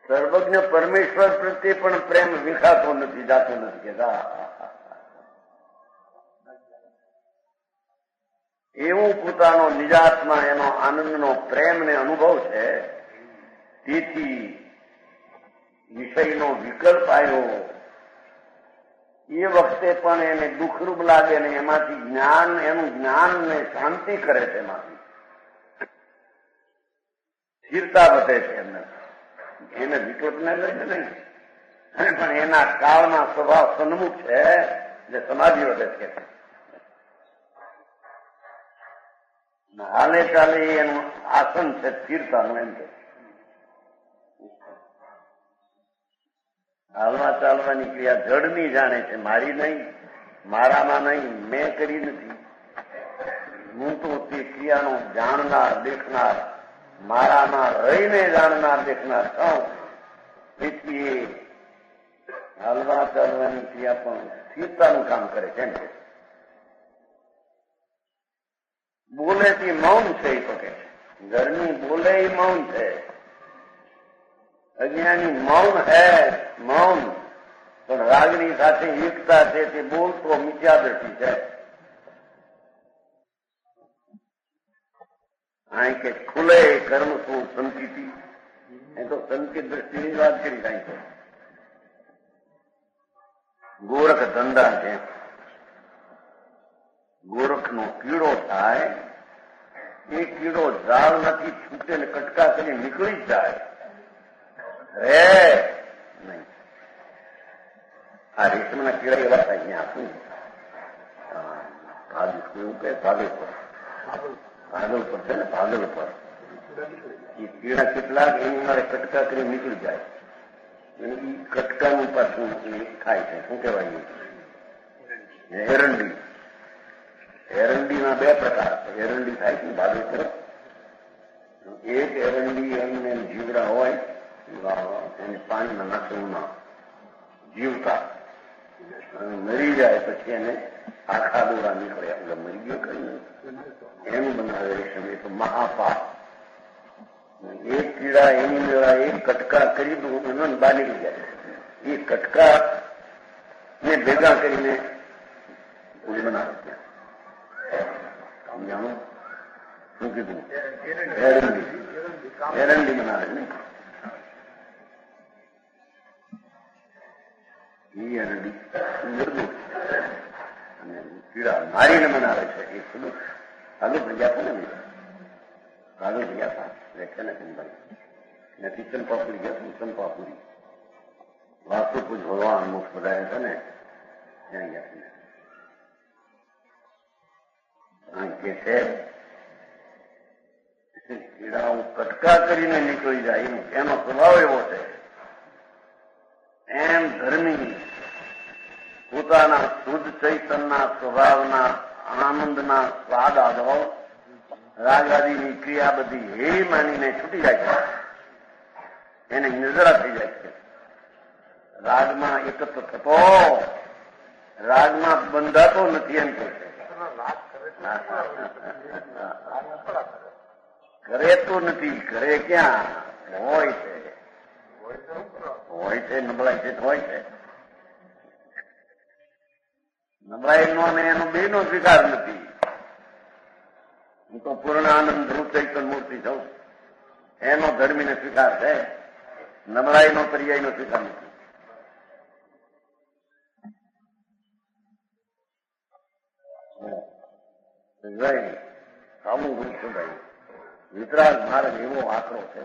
સર્વજ્ઞ પરમેશ્વર પ્રત્યે પણ પ્રેમ વિખાતો નથી, જાતો નથી કેતા. એવું પોતાનો નિજાત્મા એનો આનંદનો પ્રેમને અનુભવ છે. તેથી વિષયનો વિકલ્પ આવ્યો એ વખતે પણ એને દુઃખરૂપ લાગે ને એમાંથી જ્ઞાન, એનું જ્ઞાનને શાંતિ કરે છે. એમાંથી સ્થિરતા વધે છે. એને વિકલ્પને લઈને નહીં, પણ એના કાળના સ્વભાવ સન્મુખ છે, જે સમાધિ વધે છે. હાલે ચાલે એનું આસન છે સ્થિરતાનું. એમ કે હાલવા ચાલવાની ક્રિયા જડની જાણે છે, મારી નહીં, મારામાં નહીં, મેં કરી નથી. હું તો તે ક્રિયાનો જાણનાર, દેખનાર, મારામાં રહીને જાણનાર, દેખનાર છું. તેથી હાલવા ચાલવાની ક્રિયા પણ સ્થિરતાનું કામ કરે છે. એમ કે બોલેથી મૌન છે એ તો કે ગરમી બોલે એ મૌન છે. અજ્ઞાની મૌન હે, મૌન પણ રાગની સાથે એકતા છે, તે બોલતો મિથ્યા દ્રષ્ટિ છે. અહીં કે ખુલે કર્મ શું સંકિતિ, એ તો સંકિત દ્રષ્ટિની વાત કરી કાંઈ છે. ગોરખ ધંધા છે. ગોરખનો કીડો થાય, એ કીડો ઝાડમાંથી છૂટે ને કટકા કરી નીકળી જાય, રે નહીં. આ રેશમના કીડા એવા થાય. અહીંયા શું એવું કે ભાગલ પર છે ને, ભાગલ પર એ કીડા કેટલાક એની મારે કટકા કરી નીકળી જાય. એ કટકાનું પાછું ખાય છે. શું કહેવાય? એરંડી. એરંડીના બે પ્રકાર છે. એરંડી થાય છે ભાદુ તરફ. એક એરંડી એમને જીવડા હોય એને પાણીમાં નાખવું જીવતા મરી જાય પછી એને આખા દોરા નીકળે એટલે મરી ગયો કરીને એનું બનાવે રેશમ. એ તો મહાપાપ. એક કીડા એની મેળા એક કટકા કરી દઉં એનો બહાર નીકળી જાય. એ કટકા ને ભેગા કરીને પૂરી બનાવે ત્યાં જાણો શું કીધું એરંડી બનાવે ને એ એરંડી નિર્દોષ અને કીડા મારીને બનાવે છે. એ ખુલ્લું કાલુ ભર્યા હતા ને કાલુ ભર્યા હતા વ્યાખ્યા નથી ભાઈ નથી ચંપાપુરી ગયા હતું. ચંપાપુરી વાસુપુર ભગવાન મુખ બધાયા હતા ને ત્યાં ગયા કે છે કીડાઓ કટકા કરીને નીકળી જાય એનો સ્વભાવ એવો છે. એમ ધર્મી પોતાના શુદ્ધ ચૈતનના સ્વભાવના આનંદના સ્વાદ આદો રાગાદીની ક્રિયા બધી હે માનીને છૂટી જાય છે. એને નિર્જરા થઈ જાય છે. રાગમાં એકત્ર થતો રાગમાં બંધાતો નથી એમ કે છે. કરે તો નથી. કરે ક્યાં હોય છે. હોય છે નબળાઈ છે હોય છે. નબળાઈ નો ને એનો બે નો સ્વીકાર નથી. હું તો પૂર્ણ આનંદ ધ્રુવ ચૈતન મૂર્તિ છું. એનો ધર્મીને સ્વીકાર છે. નબળાઈનો પર્યાયનો સ્વીકાર નથી. આવું હું છું ભાઈ. વિતરાગ માર્ગ એવો આકરો છે.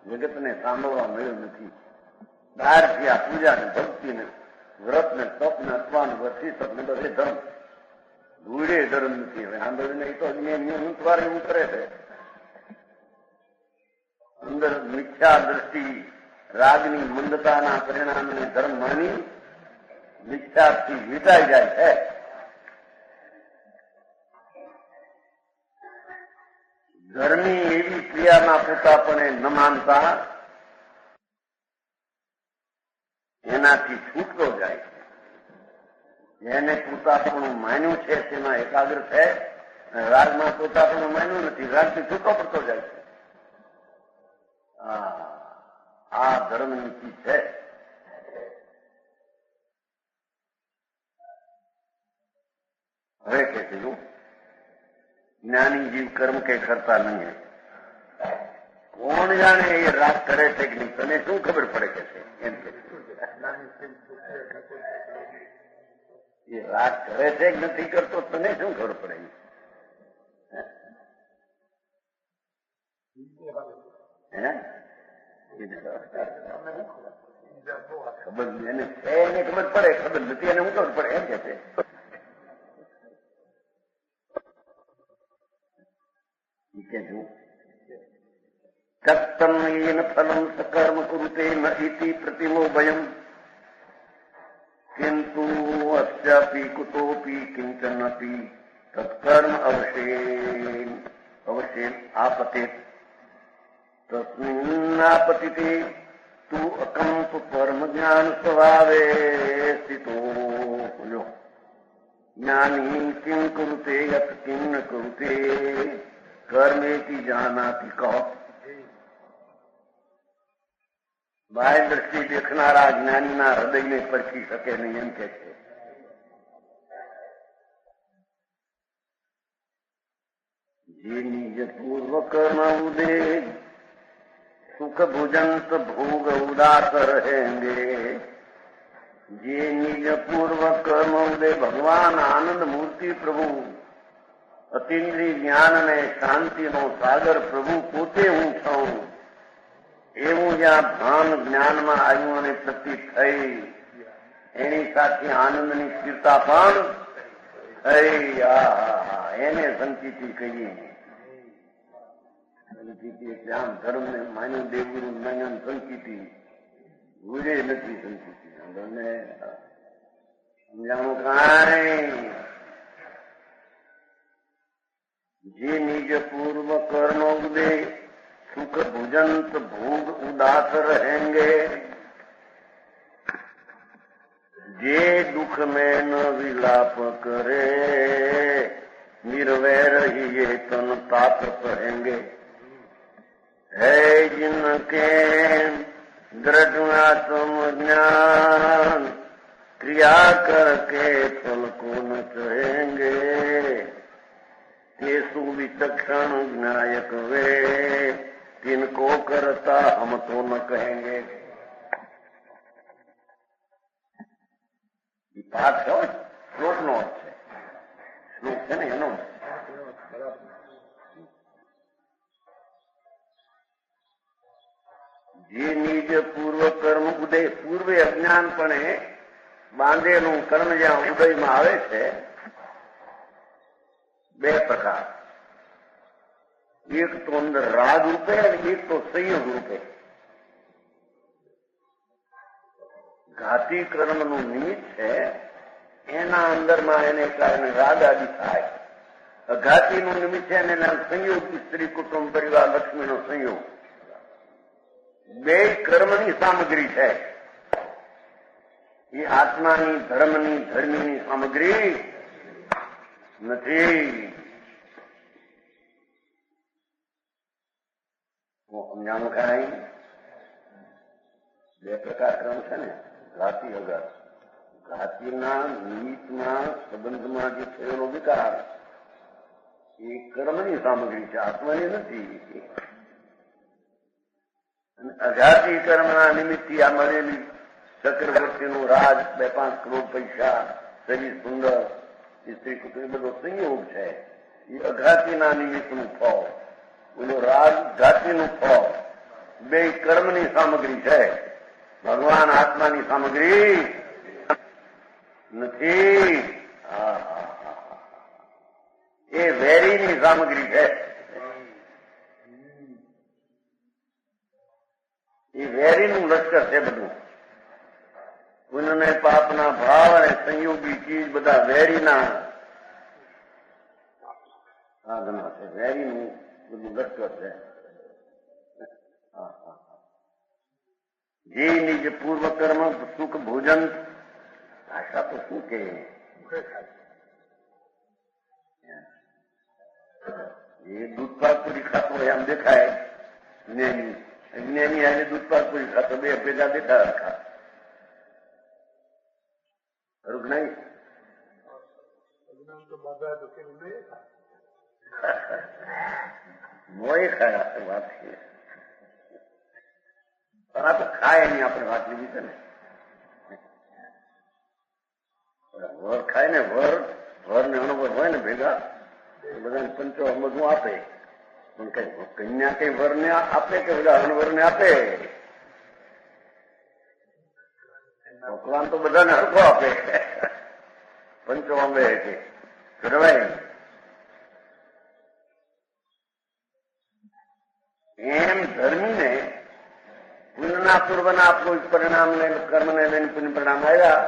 જગતને સાંભળવા મળ્યો નથી. બહારથી આ પૂજા ને ભક્તિ ને વ્રત ને તપ ને અપમાન વર્ષી તપ ને બધે ધર્મ ધૂળે ધર્મ નથી. હવે આંદોલન તો ઉતવારે એવું કરે છે. અંદર મિથ્યા દ્રષ્ટિ રાગની મંદતાના પરિણામને ધર્મ માની મિથ્યાથી વીટાઈ જાય છે. ધર્મી એવી ક્રિયાના પોતાપણે ન માનતા એનાથી છૂટતો જાય છે. જેને પોતાપણું માન્યું છે તેમાં એકાગ્ર છે. રાગમાં પોતાપણું માન્યું નથી. રાગથી છૂટો પડતો જાય છે. આ ધર્મ નીતિ છે. હવે કે છે જ્ઞાની જીવ કર્મ કે કરતા નહીં. કોણ જાણે એ રાગ કરે છે કે નહીં. તને શું ખબર પડે કે છે એમ કે એ રાગ કરે છે કે નથી કરતો તને શું ખબર પડે. ખબર એને ખબર પડે. ખબર નથી એને શું ખબર પડે એમ કે છે. કત્તમ યેન ફલમ સકર્મ કુરુતે ન ઇતિ પ્રતિમો ભયમ કિંતુ અસ્યાપી કુતોપી કિંચનપી તત્કર્મ અવશેન આપતે તસ્મિન્નાપતિતે તુ અકંપ પરમ જ્ઞાન સ્વભાવે સ્થિતો. જ્ઞાની કિમ કુરુતે યત કિમ ન કુરુતે કર્મેતિ જાનાતિ કહો. બાહ્ય દ્રષ્ટિ દેખનારા જ્ઞાનીના હૃદયને પરખી શકે નહીં એમ કે છે. જે નિજ પૂર્વ કર્મ ઉદે સુખ ભુજંત ભોગ ઉદાસ રહેંગે. જે નિજ પૂર્વ કર્મ ઉદે ભગવાન આનંદ મૂર્તિ પ્રભુ અતિન્દ્રિય જ્ઞાન અને શાંતિનો સાગર પ્રભુ પોતે હું છું એવું જ્યાં ભાન જ્ઞાનમાં આવ્યું અને પ્રતીત થઈ એની સાથે આનંદની સ્થિરતા પણ થઈ. એને સંચિતિ કહીએ. સંચિતિ એટલે આમ ધર્મને માન્યું દેવગુરુ નયન સંચિતિ ભૂલે નથી. સંચિતિ સમજાણું કાંઈ જે નિજ પૂર્વ કર્ણો ઉદે સુખ ભુજંત ભોગ ઉદાસ રહેંગે જે દુઃખ में न विलाप करे निर्वैर ही ये तन तात कहेंगे है जिनके दृढ़ आत्म ज्ञान क्रिया करके फल को न चाहेंगे ये सुविचक्षण ज्ञायक वे तिनको करता हम तो न कहेंगे। પાઠ છે શ્લોક નો અર્થ છે, શ્લોક છે ને એનો જે નિજ પૂર્વ કર્મ ઉદય પૂર્વે અજ્ઞાનપણે બાંધેલું કર્મ જ્યાં ઉદયમાં આવે છે બે પ્રકાર, એક તો અંદર રાગ રૂપે અને એક તો સંયોગ રૂપે. ઘાતી કર્મનું નિમિત્ત છે એના અંદરમાં એને કારણે રાગ આદિ થાય. અઘાતીનું નિમિત્ત છે એના સંયોગ, સ્ત્રી કુટુંબ પરિવાર લક્ષ્મીનો સંયોગ. બે કર્મની સામગ્રી છે એ આત્માની ધર્મની ધર્મીની સામગ્રી નથી. સમજાણું કાંઈ? બે પ્રકાર કર્મ છે ને, ઘાતી અઘાત. ઘાતીના નિમિત્તમાં સંબંધમાં જે થયેલો વિકાર એ કર્મની સામગ્રી છે, આત્માની નથી. અને અઘાતી કર્મના નિમિત્તથી આ મળેલી ચક્રવર્તીનું રાજ, 2-5 કરોડ પૈસા, શરીર સુંદર, સ્ત્રી કુટુંબ, બધો સંયોગ છે. એ અઘાતીના નિમિત્તનું ફળ. બોલો રાગ ઘાતીનું ફળ. બે કર્મની સામગ્રી છે, ભગવાન આત્માની સામગ્રી નથી. એ વેરીની સામગ્રી છે. એ વેરીનું લશ્કર છે બધું. પુણ્ય પાપના ભાવ અને સંયોગી ચીજ બધા વેરીના સાધનો છે. વેરીનું બધું લશ્કર છે. જે નિજ પૂર્વ કર્મ સુખ ભોજન, ભાષા તો શું કે એ દૂધપાક પૂરી ખાતો હોય આમ દેખાય. જ્ઞાની જ્ઞાની આજે દૂધપાક પૂરી ખાતો, બે ભેગા દેખા રખા ખરું કે નહીં? મોય ખાયા વાત છે. પણ આ તો ખાય એની આપણે વાત લીધી છે ને. વર ખાય ને, વર ને અણવર હોય ને ભેગા, બધાને પંચો બધું આપે. પણ કઈ કન્યા કઈ વર ને આપે કે બધા અણવર ને આપે? ભગવાન તો બધાને હરખો આપે. પંચો અંબે કે કરવાય એમ ધર્મીને પુણ્યના પૂર્વના કોઈ પરિણામને કર્મને લઈને પુણ્ય પરિણામ આવ્યા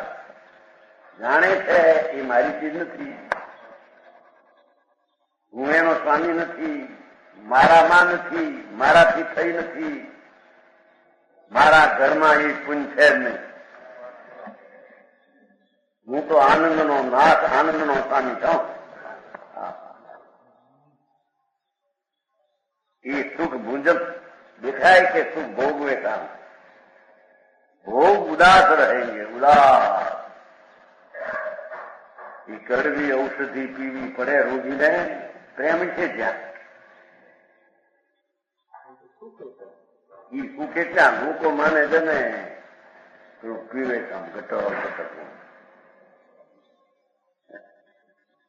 જાણે છે એ મારી ચીજ નથી, હું એનો સ્વામી નથી, મારામાં નથી, મારાથી થઈ નથી, મારા ઘરમાં એ પુણ્ય છે જ નહીં. હું તો આનંદનો નાથ, આનંદનો સ્વામી છું. એ સુખ ભૂંજક દેખાય કે સુખ ભોગવે કામ, ભોગ ઉદાસ રહેંગે, ઉદાસ. એ કડવી ઔષધિ પીવી પડે રોગીને, પ્રેમ છે જ્યાં એ સુખ એટલા લોકો માને છે ને પીવે કામ ઘટક.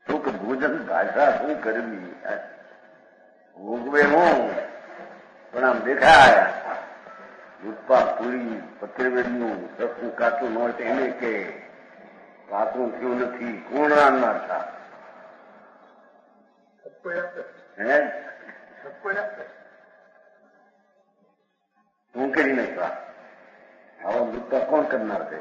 સુખ ભોજન ભાષા શું કરવી, ભોગવે હું પણ આમ દેખાય. દૂધપાક પૂરી પત્રવેદનું રસનું કાચું ન હોય તો એને કે કાચું થયું નથી, કોણ રાંધનાર થા હું કરી નાખવા આવા દૂધપાક કોણ કરનાર છે?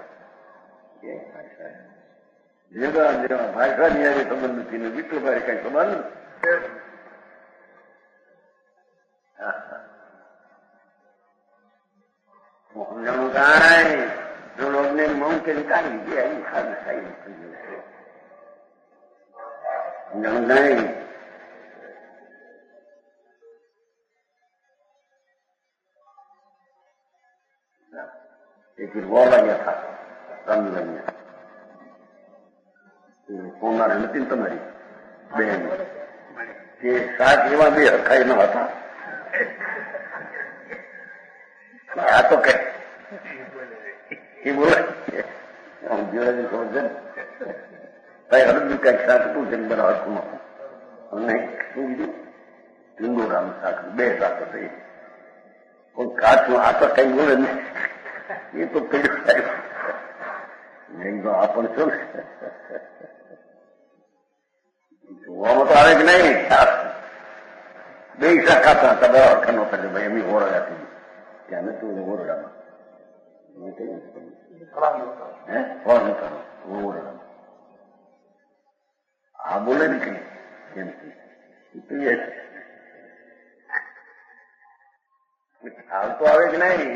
જેવા જેવા ભાષાની આજે સંબંધ નથી ને વિઠ્ઠલભાઈ કઈ સંબંધ સમજાણું કાંઈ લોકોને મૌન કરીને કાઢી ગયા ખાલી ખાઈ સમજાણું કાંઈ एक बोला गया था रंगन में કોનાર નથી તમારી બેન કે શાક એવા બે હરખાઈ ન હતા. આ તો કે એ બોલે ભાઈ હળદી કઈક શાક હતું છે બધા હરખુમાં અને શું કીધું લીંબોડાનું શાક બે શાક થઈ કોઈ કાચનું આ તો કઈ બોલે નહીં. એ તો પેલું નહીં તો આપણ શું જોવામાં તો આવે કે નહીં બે શાક ખાતા હતા બધા હરખા નહોતા કે ભાઈ એમની ઓરડા થઈ ત્યાં નતું ઓરડામાં ઓરડામાં આ બોલે ને કે કેમ ખ્યાલ તો આવે કે નહીં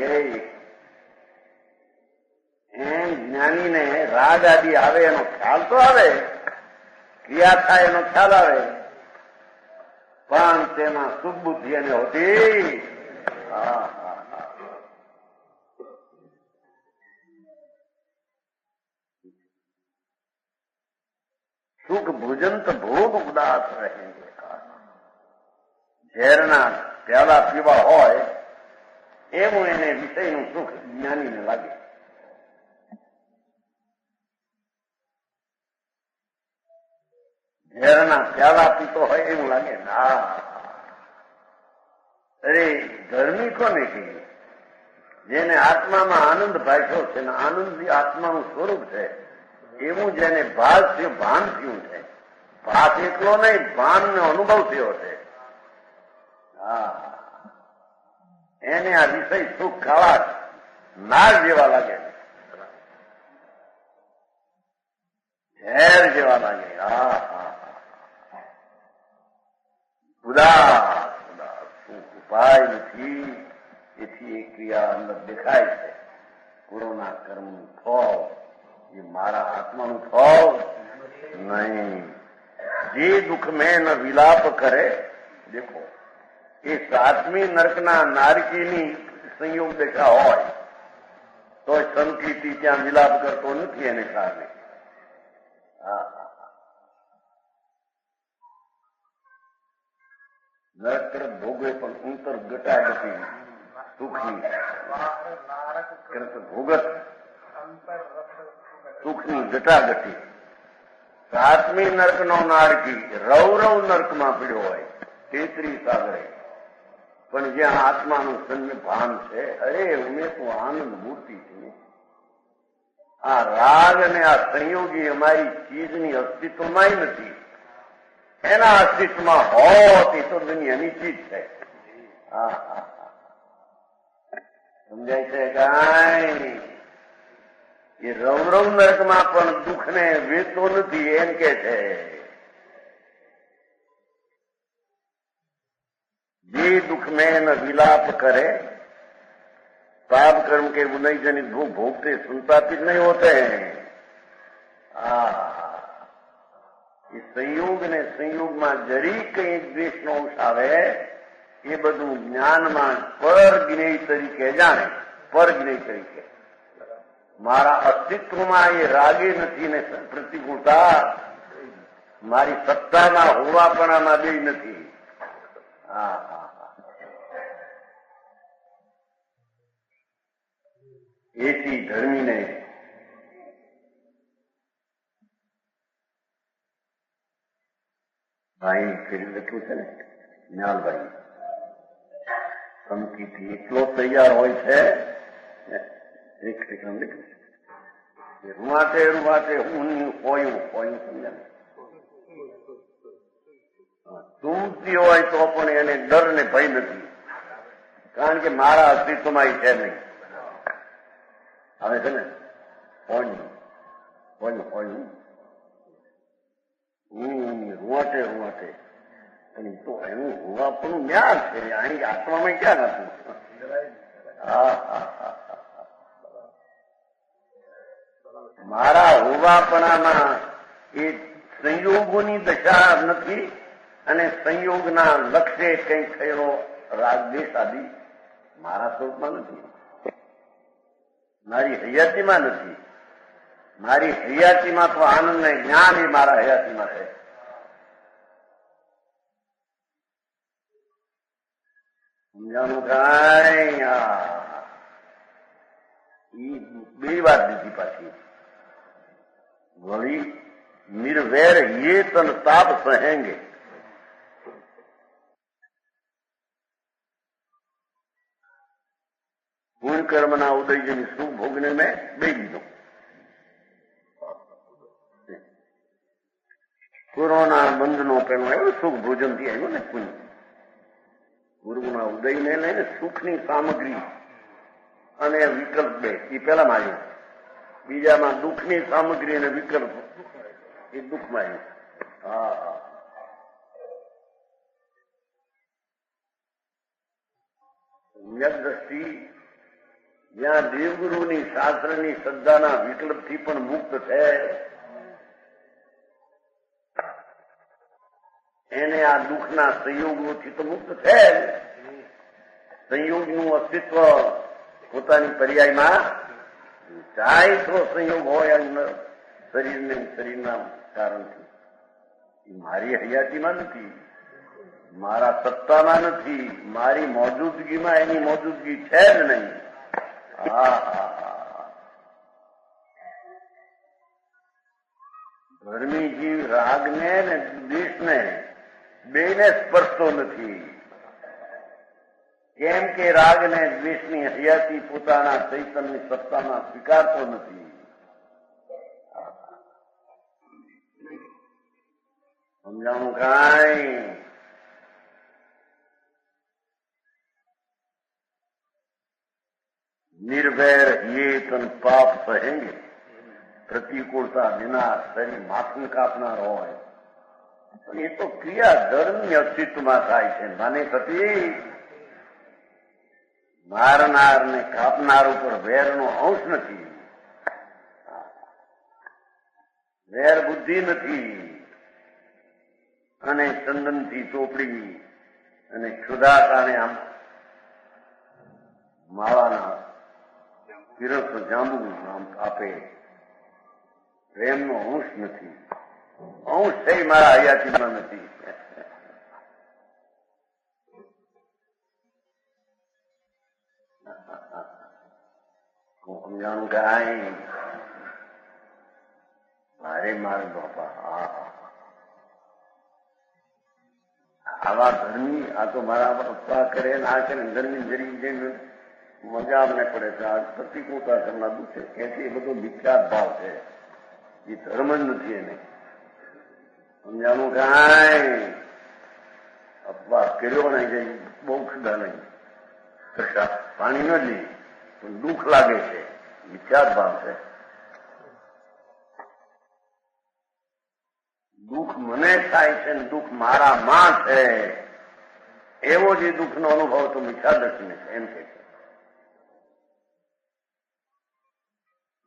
એમ જ્ઞાનીને રાગ આદિ આવે એનો ખ્યાલ તો આવે, ક્રિયા થાય એનો ખ્યાલ આવે, પણ તેમાં સુબુદ્ધિ એને હોતી. સુખ ભોજન તો ભોગ ઉદાસ રહે. ઝેરના પ્યાલા પીવા હોય એવું એને વિષયનું સુખ જ્ઞાનીને લાગે. ઝેરના પ્યાલા પીતો હોય એવું લાગે. અરે ગરમી કોને કહીએ? જેને આત્મામાં આનંદ ભાગ્યો છે ને આનંદ આત્માનું સ્વરૂપ છે એવું જેને ભાન થયું છે. ભાત એટલો નહીં, ભાન નો અનુભવ થયો છે. એને આ વિષય સુખ ખાવા નાર જેવા લાગે, ઝેર જેવા લાગે. ઉપાય નથી. એથી એ ક્રિયા અંદર દેખાય છે. પૂર્વના કર્મનું ફળ એ મારા આત્માનું ફળ નહીં. જે દુઃખ મેં ન વિલાપ કરે, દેખો એ સાતમી નરકના નારકીની સંયોગ દેખા હોય તો સંકિતિ ત્યાં વિલાપ કરતો નથી એને કારણે. નરક તરફ ભોગવે પણ અંતર ગટાગટી સુખની ભોગત સુખની ગટાગટી. સાતમી નર્ક નો નારકી રૌરવ નર્કમાં પીડ્યો હોય, તેત્રી સાગરે, પણ જ્યાં આત્માનું સંય ભાન છે, અરે અમે તો આનંદ મૂર્તિ છે. આ રાગ અને આ સંયોગી અમારી ચીજની અસ્તિત્વમાં નથી. એના અસ્તિત્વમાં હોત એ તો દુનિયાની ચીજ છે. સમજાય છે કાંઈ? એ રૌરવ નરકમાં પણ દુઃખને વેચતો નથી એમ કે છે. જે दुख में न विलाप करे, पाप कर्म के बुनाई जनित भूख भोगते संतापित नहीं होते हैं. એ સંયોગ ને સંયોગમાં જરી કઈ દ્વેષનો અંશ આવે એ બધું જ્ઞાનમાં પર જ્ઞેય તરીકે જાણે. પર જ્ઞેય તરીકે મારા અસ્તિત્વમાં એ રાગે નથી ને પ્રતિકૂળતા મારી સત્તાના હોવાપણામાં બે નથી. એથી ધર્મીને ભાઈ ફેરી લખ્યું છે ને જ્ઞાનભાઈ, સંકિતથી એટલો તૈયાર હોય છે. એક લખ્યું છે રૂવાટે રૂવાટે હું હોયું હોયું સમજાય. તુમતી હોય તો પણ એને ડર ને ભય નથી, કારણ કે મારા અસ્તિત્વમાં એ છે નહીં. હવે છે ને હોયું હોયું હોયું રૂવાટે રૂવાટે, પણ તો એનું રૂવાપણું ક્યાં છે? અહીં આત્મામાં ક્યાં હતું? મારા હોવાપણામાં એ સંયોગોની દશા નથી અને સંયોગના લક્ષ્ય કંઈ થયેલો રાગદ્વેષ આદિ મારા સ્વરૂપમાં નથી, મારી હયાતીમાં નથી. મારી હયાતીમાં તો આનંદ ને જ્ઞાન એ મારા હયાતીમાં છે. સમજાણું કાંઈ? બે વાત દીધી પાછી. વળી નિર્વૈર ये तन ताप सहेंगे. पुण्य कर्मना उदय જેની સુખ ભોગને મેં બે દીધો. કોરોના બંધનો પેલો આવ્યો સુખ ભોજનથી આવ્યો ને પુણ્ય. ગુરુના ઉદયને લઈને સુખની સામગ્રી અને વિકલ્પ બે એ પેલામાં આવ્યું. બીજામાં દુઃખની સામગ્રી અને વિકલ્પ એ દુઃખમાં આવ્યું. સમ્યક દ્રષ્ટિ જ્યાં દેવગુરુની શાસ્ત્રની શ્રદ્ધાના વિકલ્પથી પણ મુક્ત છે એને આ દુઃખના સંયોગોથી તો મુક્ત છે. સંયોગનું અસ્તિત્વ પોતાની પર્યાયમાં ચાહે તો સંયોગ હોય અંદર શરીરને શરીરના કારણથી. મારી હયાતીમાં નથી, મારા સત્તામાં નથી, મારી મોજૂદગીમાં એની મોજૂદગી છે જ નહીં. ધર્મી જીવ રાગને ને દ્વેષને બેને સ્પર્શતો નથી. કેમ કે રાગ ને દ્વેષની હયાતી પોતાના ચૈતન્ય સત્તામાં સ્વીકારતો નથી. સમજાણું કાંઈ? નિર્વૈર ये तन पाप सहेंगे. પ્રતિકૂળતા વિના શરીર માથું કાપનાર હોય પણ એ તો ક્રિયા ધર્મની અસ્તિત્વમાં થાય છે. મને થતી મારનાર ને કાપનાર ઉપર વેરનો અંશ નથી, વેર બુદ્ધિ નથી. અને ચંદનથી ચોપડી અને ક્ષુધાતાને આમ માળાના પીરસ જાંબુ આમ આપે, પ્રેમનો અંશ નથી. અંશ છે મારા હયાતીમાં નથી. હું સમજાણું કે મારે મારે બાપા આવા ધર્મી આ તો મારા પપ્પા કરે ને આ કરે ધર્મી જરી જઈને મજા અમને પડે છે. આ પ્રતિકૂળતા કરનાર દુઃખ છે કે એ બધો વિખ્યાત ભાવ છે, એ ધર્મ જ નથી. એને સમજાણું કાંઈ અપવાસ કર્યો નહીં જાય બહુ ખુદા નહીં કરતા પાણી ન લી પણ દુઃખ લાગે છે, વિખ્યાત ભાવ છે. દુઃખ મને થાય છે ને દુઃખ મારા માં છે એવો જે દુઃખનો અનુભવ તો મિથ્યા દ્રષ્ટિને છે એમ કે છે.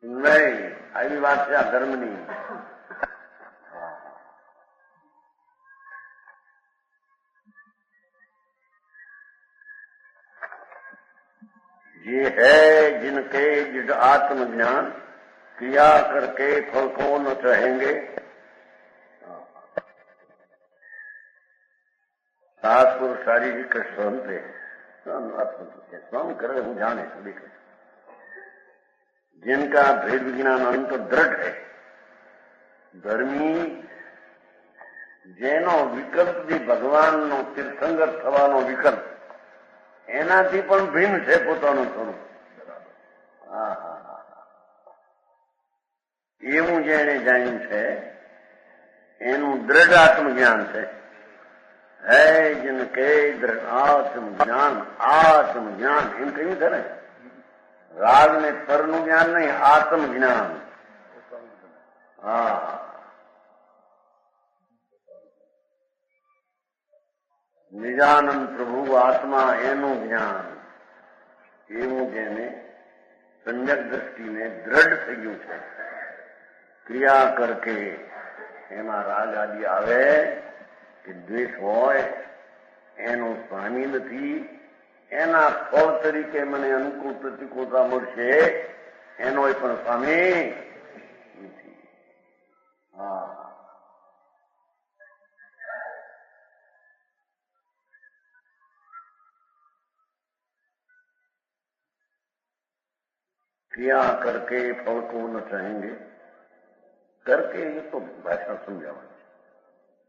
નહીં, આવી વાત છે આ ધર્મની. ये है जिनके जिद आत्मज्ञान क्रिया करके फल को न चाहेंगे. सात पुरुष शारीरिक श्रम पे श्रम करे હું જાણે દેखे जिनका भेद विज्ञान अंत दृढ़ है. ધર્મી જેનો વિકલ્પ બી ભગવાનનો તીર્થંકર થવાનો વિકલ્પ એનાથી પણ ભિન્ન છે પોતાનું સ્વરૂપ. એવું જેને જાણ્યું છે એનું દ્રઢ આત્મજ્ઞાન છે. હે જિનકે દ્રઢ આત્મજ્ઞાન, આત્મજ્ઞાન એમ કહ્યું છે ને. રાગ ને પરનું જ્ઞાન નહીં, આત્મજ્ઞાન. નિજાનંદ પ્રભુ આત્મા એનું જ્ઞાન એવું જેને સમ્યક દ્રષ્ટિને દ્રઢ થઈ ગયું છે ક્રિયા કરકે એમાં રાગ આદિ આવે કે દ્વેષ હોય એનો સ્વામી નથી, એના ફળ તરીકે મને અનુકૂળ પ્રતિકૂળતા મળશે એનો પણ સ્વામી નથી. હા, क्रिया करके फल को न चाहेंगे, करके ये तो भाषा समझावा,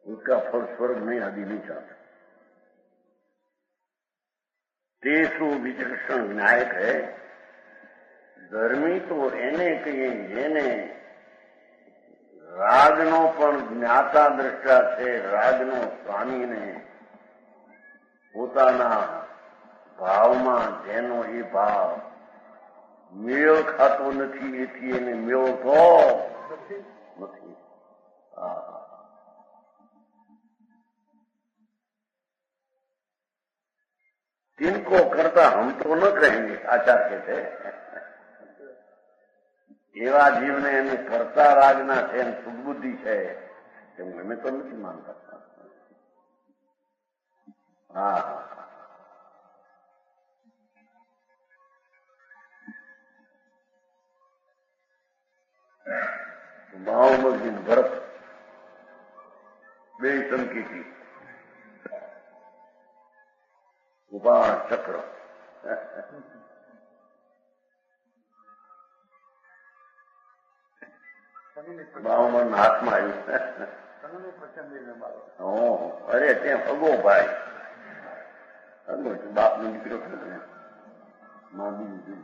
उसका फल स्वर्ग नहीं आदि नहीं चाहता. तेसु विचक्षण विनायक है. धर्मी तो એને કહીએ જેને રાગનો પણ જ્ઞાતા દ્રષ્ટા છે, રાગનો સ્વામીને પોતાના ભાવમાં જેનો એ ભાવ મેળ ખાતો નથી, એથી એને મેળવતો નથી. तिनको करता हम तो न कहेंगे, आचार कहते એવા જીવને એને કરતા રાજના છે, એમ સુબુદ્ધિ છે, એમ અમે તો નથી માનતા. હા, બાહુબલી ભરત બે સંકેતી ઉભા ચક્ર બાહુબલ હાથમાં આવ્યું. અરે ત્યાં પગો ભાઈ પગો બાપ નો દીકરો માં બીજું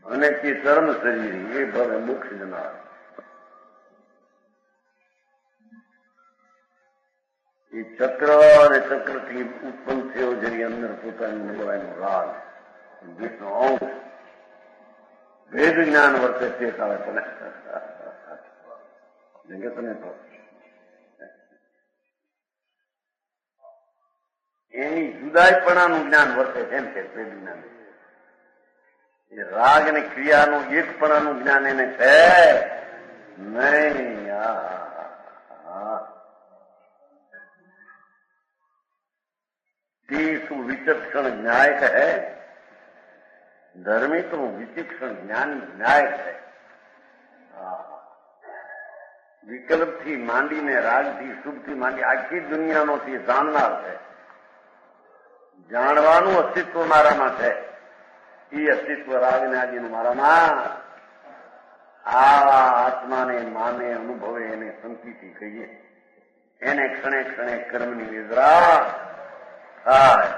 અને તે ચર્મ શરીર એ ભવે મોક્ષ જનાર. એ ચક્ર અને ચક્રથી ઉત્પન્ન થયો જેની અંદર પોતાની નબળાઈનો રાગ જેટલો અંશ વેદ જ્ઞાન વર્તે તે કાળે તને જગતને તો એની જુદાઈપણાનું જ્ઞાન વર્તે છે એમ છે વેદ જ્ઞાન. એ રાગ અને ક્રિયાનું એકપણાનું જ્ઞાન એને છે નહીં. तेषु विचक्षण न्यायक है. धर्मी तो विचक्षण ज्ञानी न्यायक है. વિકલ્પથી માંડીને રાગથી શુભથી માંડી આખી દુનિયાનો તે જાણનાર છે. જાણવાનું અસ્તિત્વ મારામાં છે, એ અસ્તિત્વ રાગને આદિનું મારામાં આવા આત્માને માને અનુભવે એને સંતિથી કહીએ. એને ક્ષણે ક્ષણે કર્મની નિદ્રા થાય.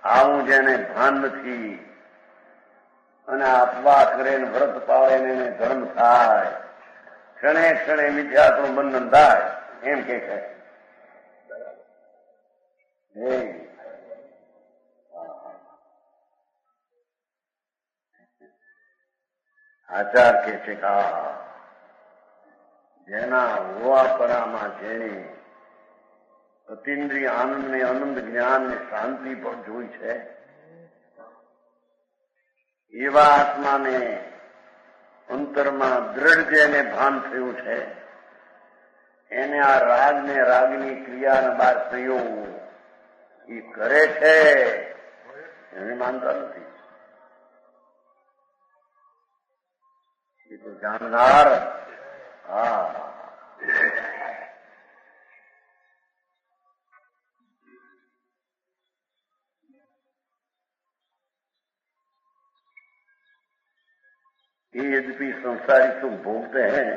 આવું જેને ભાન નથી અને અપવાસ કરે ને વ્રત પાળે ને એને ધર્મ થાય, ક્ષણે ક્ષણે મિથ્યાત્વનું બંધન થાય એમ કે છે. આચાર કે છે કે જેના હોવાપણામાં જેની અતિન્દ્રિય આનંદ ને અનંત જ્ઞાન ને શાંતિ પણ જોઈ છે, એવા આત્માને અંતરમાં દ્રઢ જેને ભાન થયું છે, એને આ રાગ ને રાગની ક્રિયાના બાદ સંયોગ એ કરે છે એને માનતા નથી. એ તો જાણનાર. હા, ये यद्यपि संसारी सुख भोगते हैं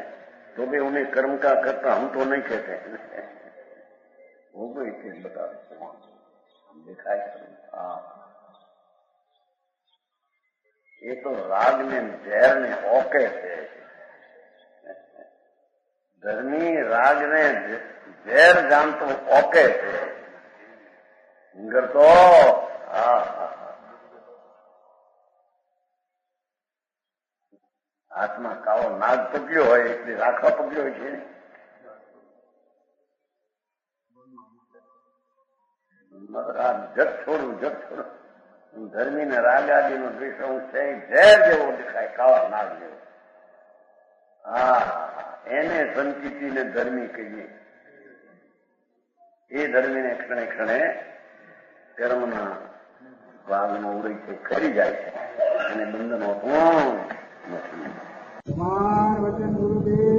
तो भी उन्हें कर्म का करता हम तो नहीं कहते हैं. वो कोई चीज बता देते हम दिखाए. हाँ, ये तो राग ने जहर ने ओके से धर्मी राग ने जहर जान तो ओके से मगर तो હાથમાં કાવો નાગ પકડ્યો હોય એટલે રાખવા પકડ્યો હોય છે. જગ છોડવું જગ છોડવું ધર્મી ને રાગ આદિ નો દ્વેષ છે ઝેર જેવો દેખાય, કાવા નાગ જેવો. હા, એને સંચિતિને ધર્મી કહીએ. એ ધર્મીને ક્ષણે ક્ષણે કર્મના ભાગનો ઉદય કરી જાય છે અને બંધનો પણ નથી. વચન ગુરુદેવ